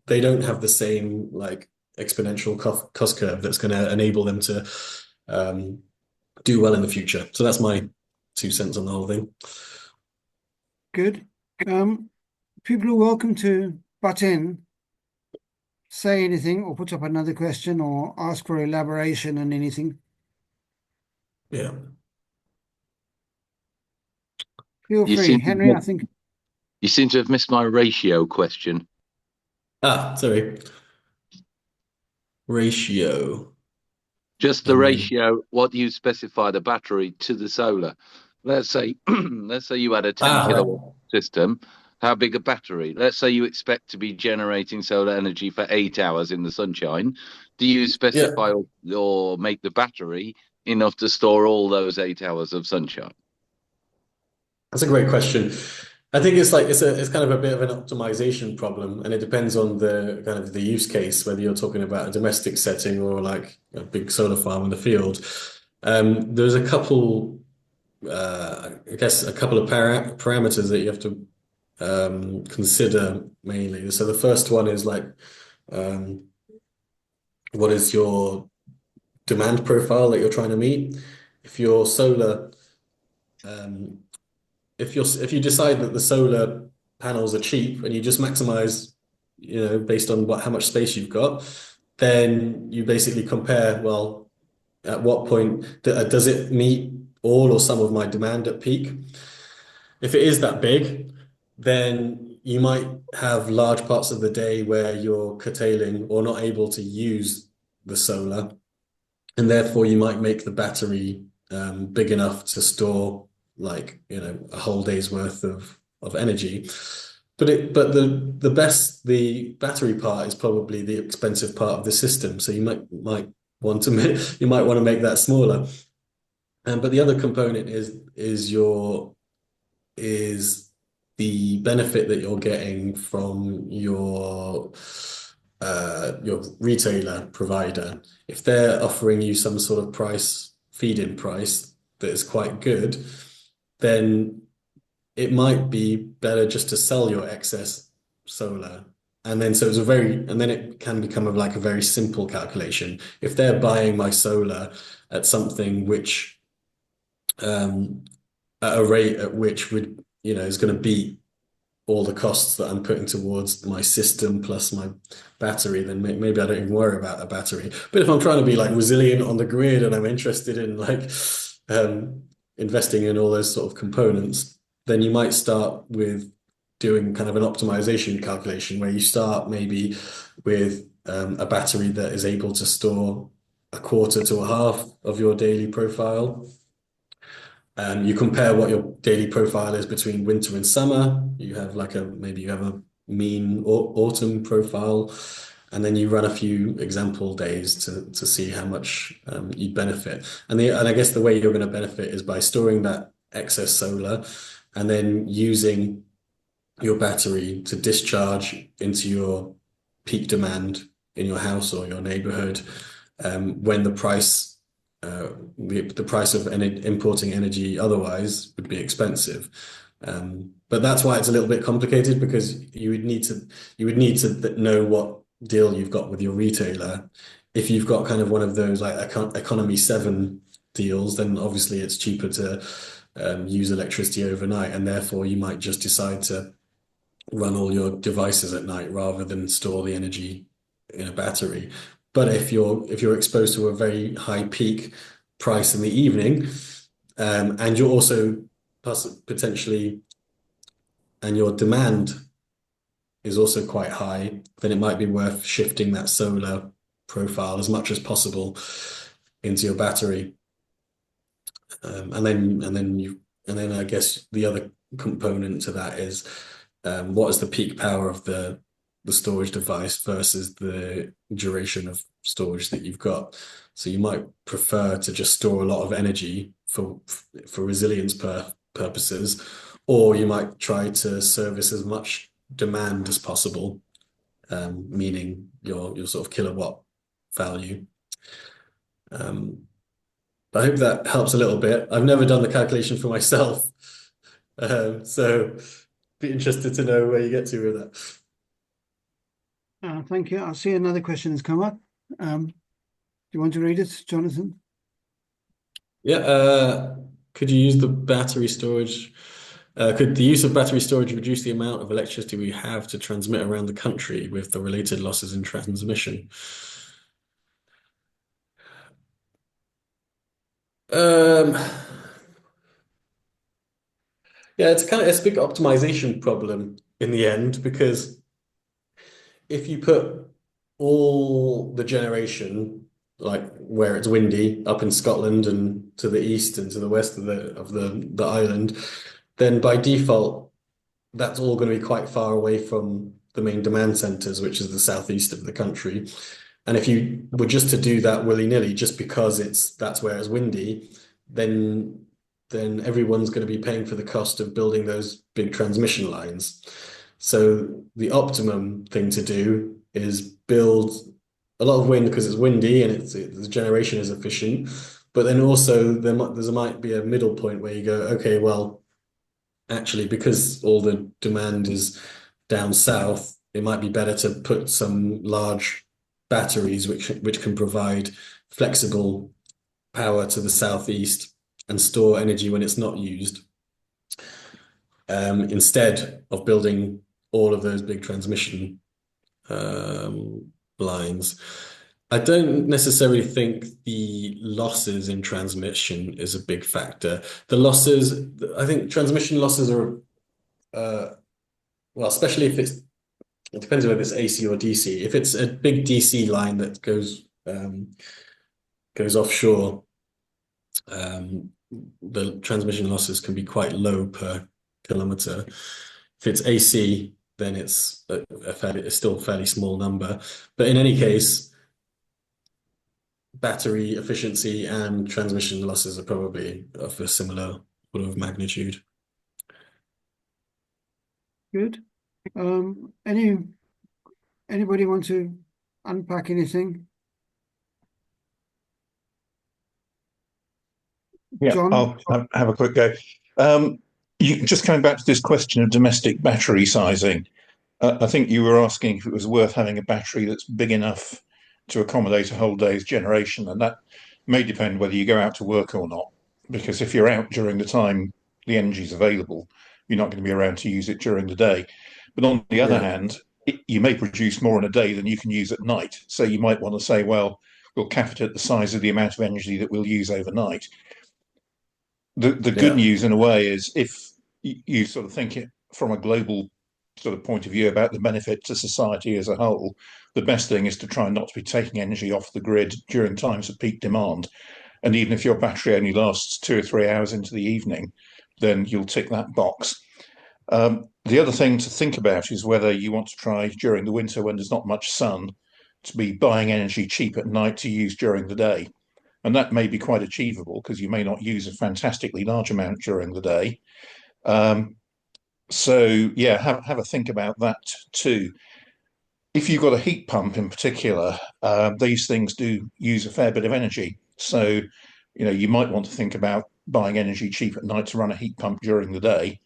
they don't have the same like exponential cost curve that's going to enable them to do well in the future. So that's my 2 cents on the whole thing. Good. People are welcome to butt in, say anything, or put up another question, or ask for elaboration on anything. Yeah. Feel free. Henry, I think you seem to have missed my ratio question. Sorry. Ratio. Just the ratio. What do you specify the battery to the solar? Let's say you had a 10 kilowatt system. How big a battery? Let's say you expect to be generating solar energy for 8 hours in the sunshine. Do you specify or make the battery enough to store all those 8 hours of sunshine? That's a great question. I think it's kind of a bit of an optimization problem, and it depends on the kind of the use case, whether you're talking about a domestic setting or like a big solar farm in the field. There's a couple, I guess, a couple of parameters that you have to consider mainly. So the first one is like, what is your demand profile that you're trying to meet? If your solar if you decide that the solar panels are cheap and you just maximize, based on how much space you've got, then you basically compare, well, at what point does it meet all or some of my demand at peak? If it is that big, then you might have large parts of the day where you're curtailing or not able to use the solar, and therefore you might make the battery big enough to store like a whole day's worth of energy. But the battery part is probably the expensive part of the system, so you might want to make that smaller. But the other component is your is the benefit that you're getting from your retailer provider. If they're offering you some sort of feed-in price that is quite good, then it might be better just to sell your excess solar. And then it can become like a very simple calculation. If they're buying my solar at something which at a rate at which would, is going to beat all the costs that I'm putting towards my system plus my battery, then maybe I don't even worry about a battery. But if I'm trying to be like resilient on the grid and I'm interested in like investing in all those sort of components, then you might start with doing kind of an optimization calculation where you start maybe with a battery that is able to store a quarter to a half of your daily profile. You compare what your daily profile is between winter and summer. You have maybe you have a mean autumn profile, and then you run a few example days to see how much you'd benefit. And I guess the way you're going to benefit is by storing that excess solar and then using your battery to discharge into your peak demand in your house or your neighborhood when the price of importing energy otherwise would be expensive. But that's why it's a little bit complicated, because you would need to know what deal you've got with your retailer. If you've got kind of one of those like economy 7 deals, then obviously it's cheaper to use electricity overnight, and therefore you might just decide to run all your devices at night rather than store the energy in a battery. But if you're exposed to a very high peak price in the evening, and you're also potentially, and your demand is also quite high, then it might be worth shifting that solar profile as much as possible into your battery. And then I guess the other component to that is what is the peak power of the storage device versus the duration of storage that you've got. So you might prefer to just store a lot of energy for resilience purposes, or you might try to service as much demand as possible, meaning your sort of kilowatt value. I hope that helps a little bit. I've never done the calculation for myself, so be interested to know where you get to with that. Thank you. I see another question has come up. Do you want to read it, Jonathan? Yeah. Could you use the battery storage? Could the use of battery storage reduce the amount of electricity we have to transmit around the country with the related losses in transmission? Yeah, it's a big optimization problem in the end, because if you put all the generation, like where it's windy, up in Scotland and to the east and to the west of the island, then by default, that's all going to be quite far away from the main demand centers, which is the southeast of the country. And if you were just to do that willy-nilly, just because that's where it's windy, then everyone's going to be paying for the cost of building those big transmission lines. So the optimum thing to do is build a lot of wind because it's windy and the generation is efficient. But then also there might be a middle point where you go, okay, well, actually, because all the demand is down south, it might be better to put some large batteries which can provide flexible power to the southeast and store energy when it's not used, instead of building all of those big transmission lines. I don't necessarily think the losses in transmission is a big factor. I think transmission losses are, well, especially if it depends whether it's AC or DC. If it's a big DC line that goes offshore, the transmission losses can be quite low per kilometer. If it's AC, then it's still a fairly small number. But in any case, battery efficiency and transmission losses are probably of a similar order of magnitude. Good. Anybody want to unpack anything? Yeah, John? I'll have a quick go. Just coming back to this question of domestic battery sizing, I think you were asking if it was worth having a battery that's big enough to accommodate a whole day's generation, and that may depend whether you go out to work or not. Because if you're out during the time the energy is available, you're not going to be around to use it during the day. But on the other hand, you may produce more in a day than you can use at night. So you might want to say, well, we'll cap it at the size of the amount of energy that we'll use overnight. The good news in a way is if you sort of think it from a global sort of point of view about the benefit to society as a whole, the best thing is to try not to be taking energy off the grid during times of peak demand. And even if your battery only lasts 2 or 3 hours into the evening, then you'll tick that box. The other thing to think about is whether you want to try during the winter when there's not much sun to be buying energy cheap at night to use during the day. And that may be quite achievable because you may not use a fantastically large amount during the day. So yeah, have a think about that too. If you've got a heat pump in particular, these things do use a fair bit of energy. So, you might want to think about buying energy cheap at night to run a heat pump during the day.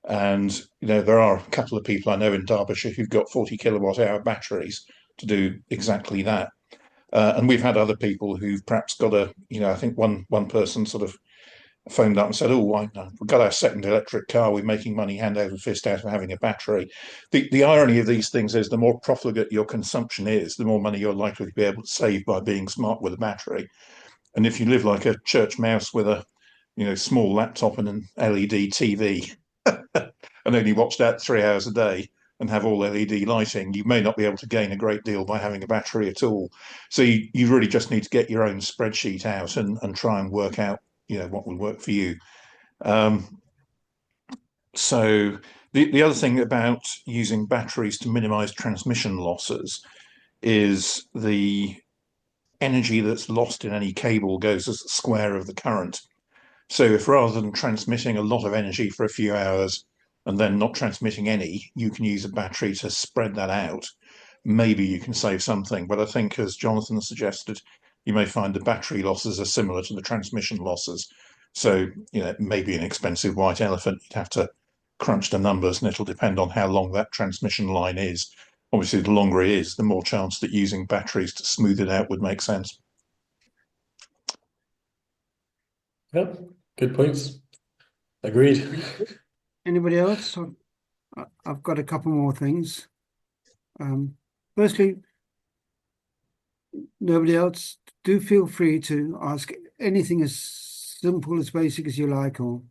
And, there are a couple of people I know in Derbyshire who've got 40 kilowatt hour batteries to do exactly that. And we've had other people who've perhaps got I think one person sort of phoned up and said, "Oh, we've got our second electric car. We're making money hand over fist out of having a battery." The irony of these things is the more profligate your consumption is, the more money you're likely to be able to save by being smart with a battery. And if you live like a church mouse with a small laptop and an LED TV and only watch that 3 hours a day and have all LED lighting, you may not be able to gain a great deal by having a battery at all. So you really just need to get your own spreadsheet out and try and work out what will work for you. So the other thing about using batteries to minimize transmission losses is the energy that's lost in any cable goes as the square of the current. So if rather than transmitting a lot of energy for a few hours and then not transmitting any, you can use a battery to spread that out, maybe you can save something. But I think, as Jonathan suggested, you may find the battery losses are similar to the transmission losses. So, it may be an expensive white elephant. You'd have to crunch the numbers, and it'll depend on how long that transmission line is. Obviously, the longer it is, the more chance that using batteries to smooth it out would make sense. Yep, good points. Agreed. Anybody else? I've got a couple more things. Firstly, nobody else, do feel free to ask anything as simple, as basic as you like. Or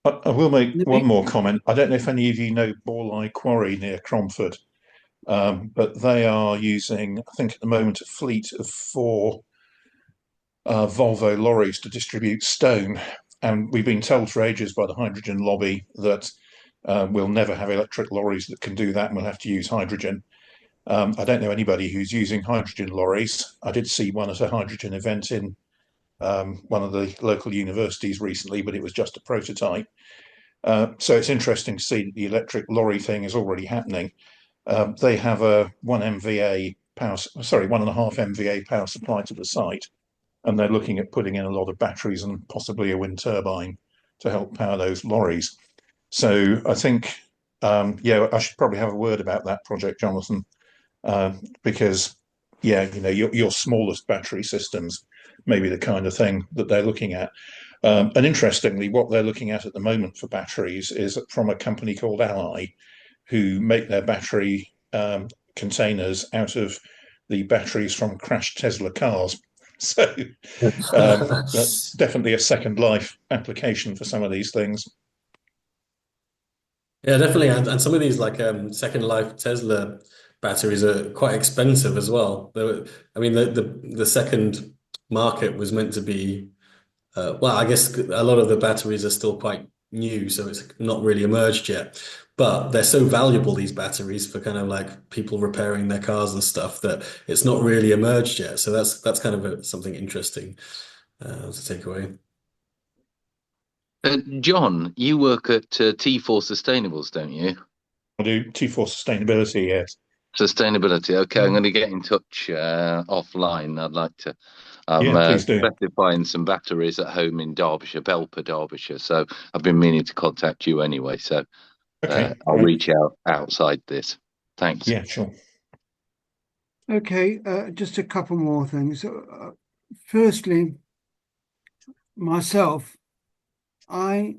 I will make one more comment. I don't know if any of you know Borlai Quarry near Cromford, but they are using, I think at the moment, a fleet of 4 Volvo lorries to distribute stone. And we've been told for ages by the hydrogen lobby that we'll never have electric lorries that can do that, and we'll have to use hydrogen. I don't know anybody who's using hydrogen lorries. I did see one at a hydrogen event in one of the local universities recently, but it was just a prototype. So it's interesting to see that the electric lorry thing is already happening. They have a 1.5 MVA power supply to the site, and they're looking at putting in a lot of batteries and possibly a wind turbine to help power those lorries. So I think, I should probably have a word about that project, Jonathan, because, your smallest battery systems may be the kind of thing that they're looking at. And interestingly, what they're looking at the moment for batteries is from a company called Ally, who make their battery containers out of the batteries from crashed Tesla cars. So that's definitely a second life application for some of these things. Yeah, definitely. And some of these second life Tesla batteries are quite expensive as well. I mean, the second market was meant to be, I guess a lot of the batteries are still quite new, so it's not really emerged yet. But they're so valuable, these batteries, for kind of like people repairing their cars and stuff, that it's not really emerged yet. So that's kind of something interesting to take away. John, you work at T4 Sustainables, don't you? I'll do T4 sustainability, yes. Sustainability. Okay, I'm going to get in touch offline. I'd like to. I'm Yeah, please do. specifying some batteries at home in Derbyshire, Belper, Derbyshire. So I've been meaning to contact you anyway. So Okay, I'll right. reach out outside this. Thanks. Yeah, sure. Okay, just a couple more things. Firstly, myself, I've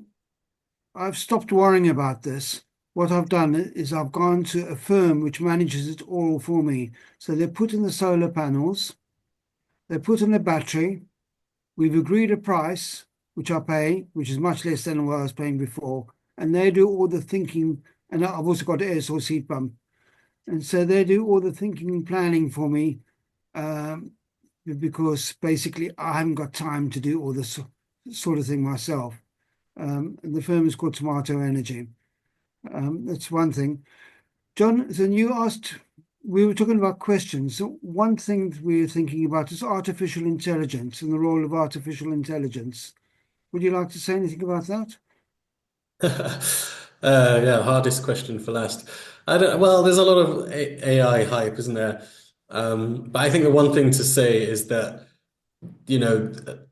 stopped worrying about this. What I've done is I've gone to a firm which manages it all for me. So they put in the solar panels, they put in the battery. We've agreed a price, which I pay, which is much less than what I was paying before. And they do all the thinking. And I've also got an air source heat pump. And so they do all the thinking and planning for me, because basically I haven't got time to do all this sort of thing myself. And the firm is called Tomato Energy. That's one thing. John, then you asked, we were talking about questions. So one thing that we're thinking about is artificial intelligence and the role of artificial intelligence. Would you like to say anything about that? Yeah, hardest question for last. Well, there's a lot of AI hype, isn't there? But I think the one thing to say is that,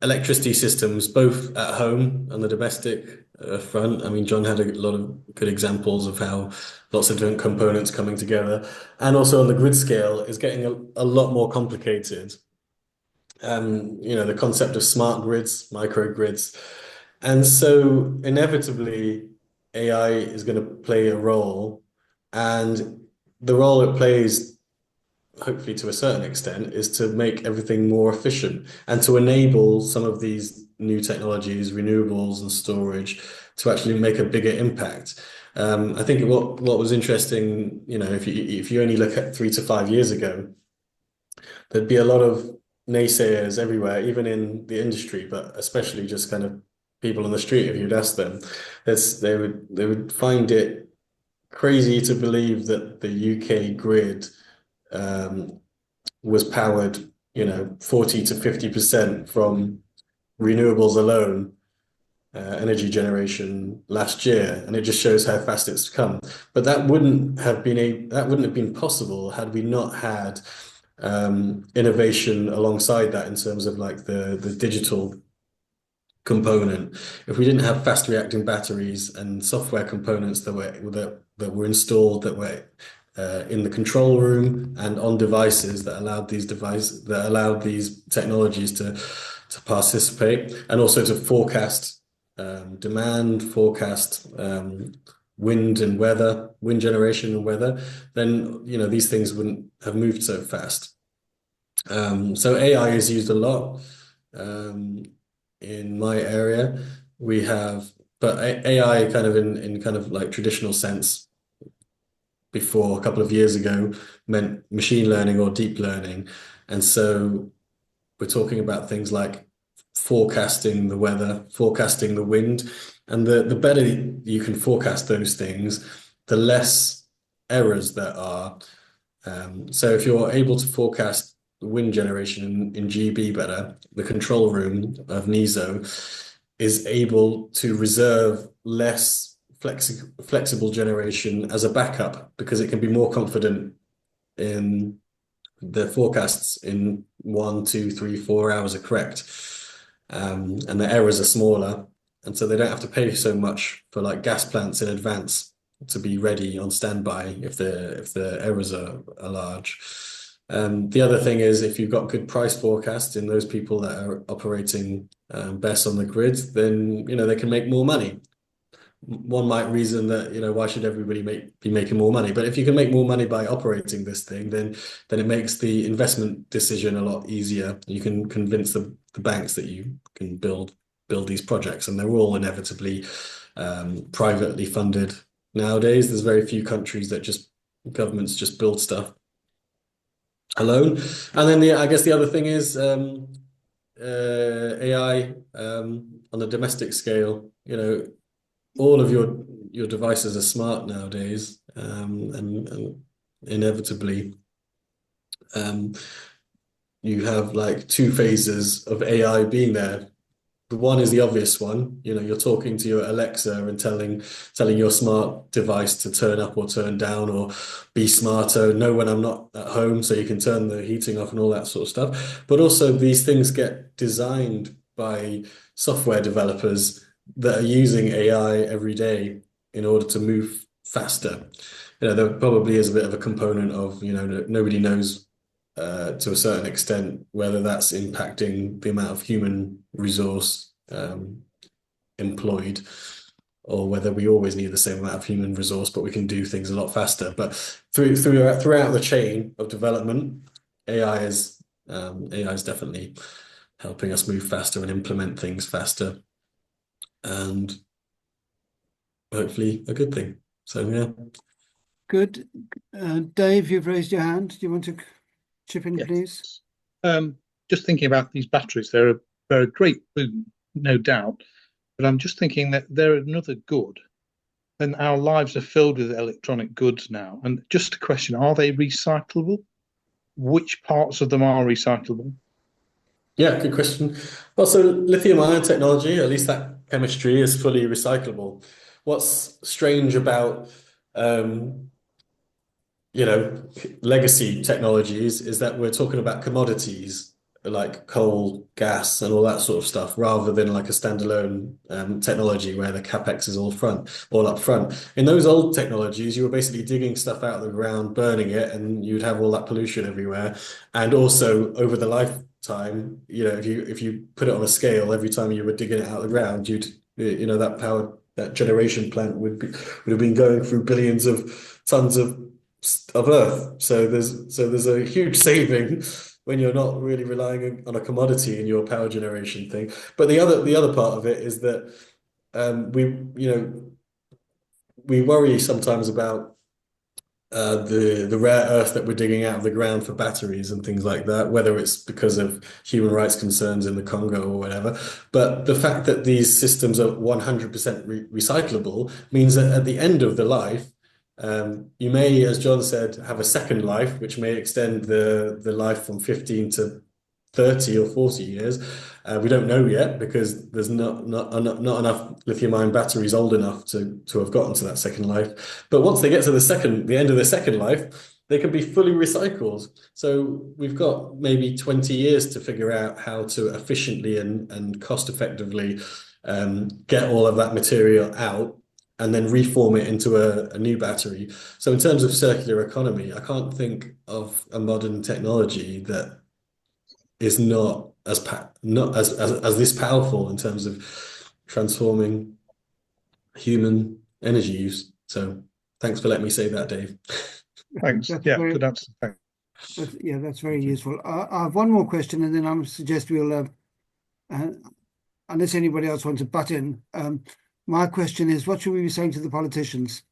electricity systems, both at home and the domestic front. I mean, John had a lot of good examples of how lots of different components coming together, and also on the grid scale is getting a lot more complicated. The concept of smart grids, microgrids, and so inevitably AI is going to play a role, and the role it plays, hopefully to a certain extent, is to make everything more efficient and to enable some of these new technologies, renewables and storage, to actually make a bigger impact. I think what was interesting, if you only look at 3 to 5 years ago, there'd be a lot of naysayers everywhere, even in the industry, but especially just kind of people on the street. If you'd ask them, they would find it crazy to believe that the UK grid was powered, 40 to 50% from renewables alone, energy generation last year, and it just shows how fast it's come. But that wouldn't have been possible had we not had innovation alongside that in terms of like the digital component. If we didn't have fast reacting batteries and software components that were installed, that were in the control room and on devices that allowed these technologies to participate, and also to forecast demand, forecast wind generation and weather, then these things wouldn't have moved so fast. So AI is used a lot in my area. But AI kind of in kind of like traditional sense before a couple of years ago meant machine learning or deep learning. And so we're talking about things like forecasting the weather, forecasting the wind, and the better you can forecast those things, the less errors there are. So if you're able to forecast wind generation in GB better, the control room of NESO is able to reserve less flexible generation as a backup, because it can be more confident in the forecasts in 1, 2, 3, 4 hours are correct, and the errors are smaller, and so they don't have to pay so much for like gas plants in advance to be ready on standby if the errors are large. The other thing is, if you've got good price forecast in those people that are operating best on the grid, then they can make more money. One might reason that why should everybody be making more money? But if you can make more money by operating this thing, then it makes the investment decision a lot easier. You can convince the banks that you can build these projects, and they're all inevitably privately funded nowadays. There's very few countries that governments just build stuff alone. And then I guess the other thing is AI on a domestic scale. All of your devices are smart nowadays, and inevitably you have like 2 phases of AI being there. the one is the obvious one. You know, you're talking to your Alexa and telling your smart device to turn up or turn down or be smarter, know when I'm not at home, so you can turn the heating off and all that sort of stuff. But also these things get designed by software developers that are using AI every day in order to move faster. You know, there probably is a bit of a component of, you know, nobody knows to a certain extent whether that's impacting the amount of human resource employed, or whether we always need the same amount of human resource, but we can do things a lot faster. But throughout the chain of development, AI is definitely helping us move faster and implement things faster, and hopefully a good thing. So yeah. Good. Dave, you've raised your hand. Do you want to chip in, Yes. please? Just thinking about these batteries, they're a great boon, no doubt. But I'm just thinking that they're another good. And our lives are filled with electronic goods now. And just a question, are they recyclable? Which parts of them are recyclable? Yeah, good question. Well, so lithium-ion technology, at least that chemistry, is fully recyclable. What's strange about you know, legacy technologies is that we're talking about commodities like coal, gas, and all that sort of stuff, rather than like a standalone technology where the capex is all up front. In those old technologies, you were basically digging stuff out of the ground, burning it, and you'd have all that pollution everywhere. And also over the lifetime, you know, if you put it on a scale, every time you were digging it out of the ground, you know, that generation plant would have been going through billions of tons of earth. So there's a huge saving when you're not really relying on a commodity in your power generation thing. But the other part of it is that we worry sometimes about the rare earth that we're digging out of the ground for batteries and things like that, whether it's because of human rights concerns in the Congo or whatever. But the fact that these systems are 100% recyclable means that at the end of the life, you may, as John said, have a second life, which may extend the life from 15 to 30 or 40 years. We don't know yet, because there's not enough lithium-ion batteries old enough to have gotten to that second life. But once they get to the end of their second life, they can be fully recycled. So we've got maybe 20 years to figure out how to efficiently and cost effectively get all of that material out and then reform it into a new battery. So in terms of circular economy, I can't think of a modern technology that is not as this powerful in terms of transforming human energy use. So thanks for letting me say that, Dave. Thanks. Good answer. Thanks. That's very useful. I have one more question, and then I suggest we'll, unless anybody else wants to butt in, my question is, what should we be saying to the politicians?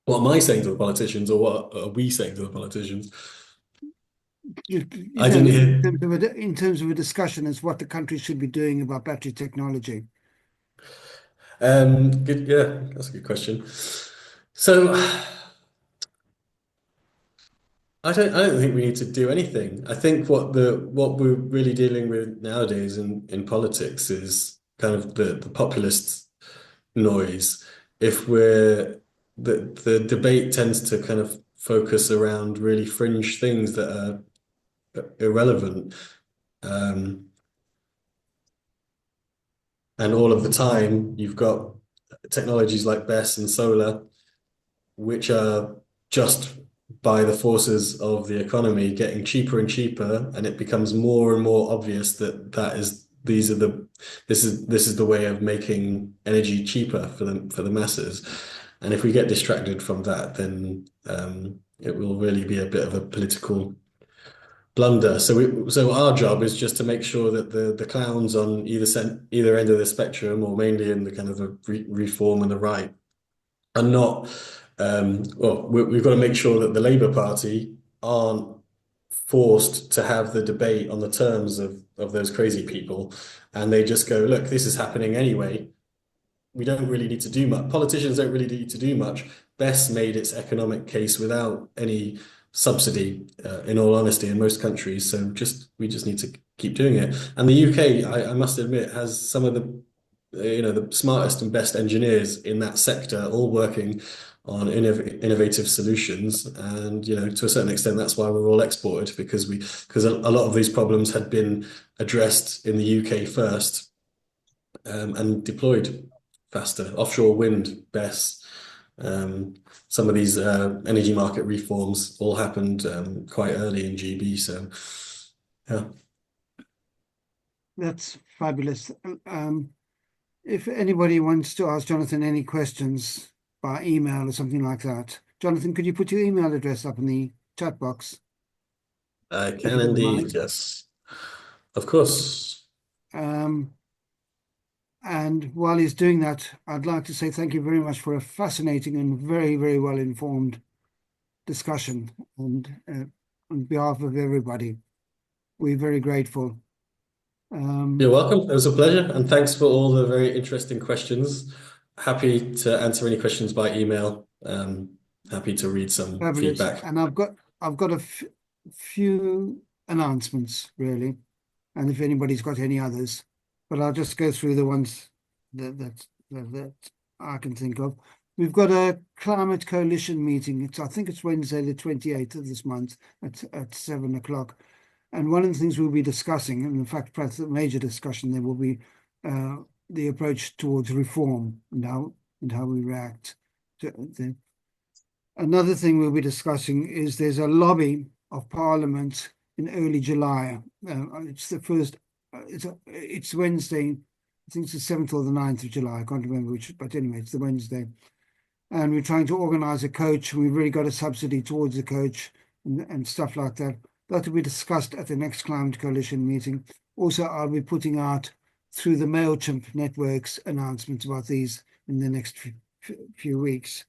What am I saying to the politicians, or what are we saying to the politicians? I didn't hear. In terms of a discussion as what the country should be doing about battery technology. Good. Yeah, that's a good question. So I don't think we need to do anything. I think what we're really dealing with nowadays in politics is kind of the populist noise. If the debate tends to kind of focus around really fringe things that are irrelevant, and all of the time you've got technologies like BESS and solar, which are just by the forces of the economy getting cheaper and cheaper, and it becomes more and more obvious that this is the way of making energy cheaper for the masses. And if we get distracted from that, then it will really be a bit of a political blunder. So our job is just to make sure that the clowns on either end of the spectrum, or mainly in the kind of the reform and the right, are not. We've got to make sure that the Labour Party aren't forced to have the debate on the terms of those crazy people, and they just go, look, this is happening anyway. We don't really need to do much. Politicians don't really need to do much. BESS made its economic case without any subsidy, in all honesty, in most countries. So we just need to keep doing it. And the UK, I must admit, has some of the the smartest and best engineers in that sector, all working on innovative solutions. And to a certain extent, that's why we're all exported, because a lot of these problems had been addressed in the UK first, and deployed faster. Offshore wind, BESS, some of these energy market reforms all happened quite early in GB. So, yeah. That's fabulous. If anybody wants to ask Jonathan any questions by email or something like that, Jonathan, could you put your email address up in the chat box? I can indeed, yes. Of course. And while he's doing that, I'd like to say thank you very much for a fascinating and very, very well-informed discussion. And on behalf of everybody, we're very grateful. You're welcome. It was a pleasure. And thanks for all the very interesting questions. Happy to answer any questions by email. Happy to read some feedback. And I've got a few announcements, really. And if anybody's got any others, but I'll just go through the ones that I can think of. We've got a Climate Coalition meeting. I think it's Wednesday, the 28th of this month at 7 o'clock. And one of the things we'll be discussing, and in fact, perhaps the major discussion there will be the approach towards reform and how we react to them. Another thing we'll be discussing is there's a lobby of Parliament in early July. It's the first. It's Wednesday. I think it's the 7th or the 9th of July. I can't remember which, but anyway, it's the Wednesday. And we're trying to organise a coach. We've really got a subsidy towards the coach and stuff like that. That will be discussed at the next Climate Coalition meeting. Also, I'll be putting out through the MailChimp networks announcements about these in the next few weeks.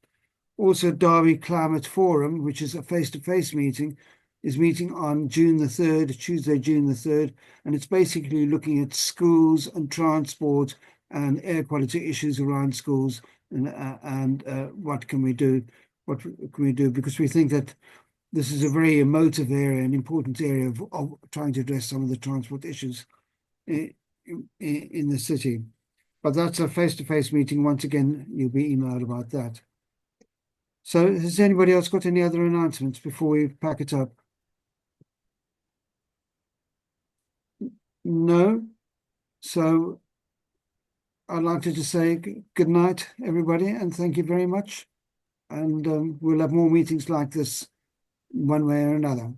Also, Derby Climate Forum, which is a face-to-face meeting, is meeting on June the 3rd, Tuesday, June the 3rd, and it's basically looking at schools and transport and air quality issues around schools and what can we do? What can we do? Because we think that this is a very emotive area, an important area of trying to address some of the transport issues in the city. But that's a face-to-face meeting. Once again, you'll be emailed about that. So has anybody else got any other announcements before we pack it up? No? So I'd like to just say good night, everybody, and thank you very much. And we'll have more meetings like this one way or another.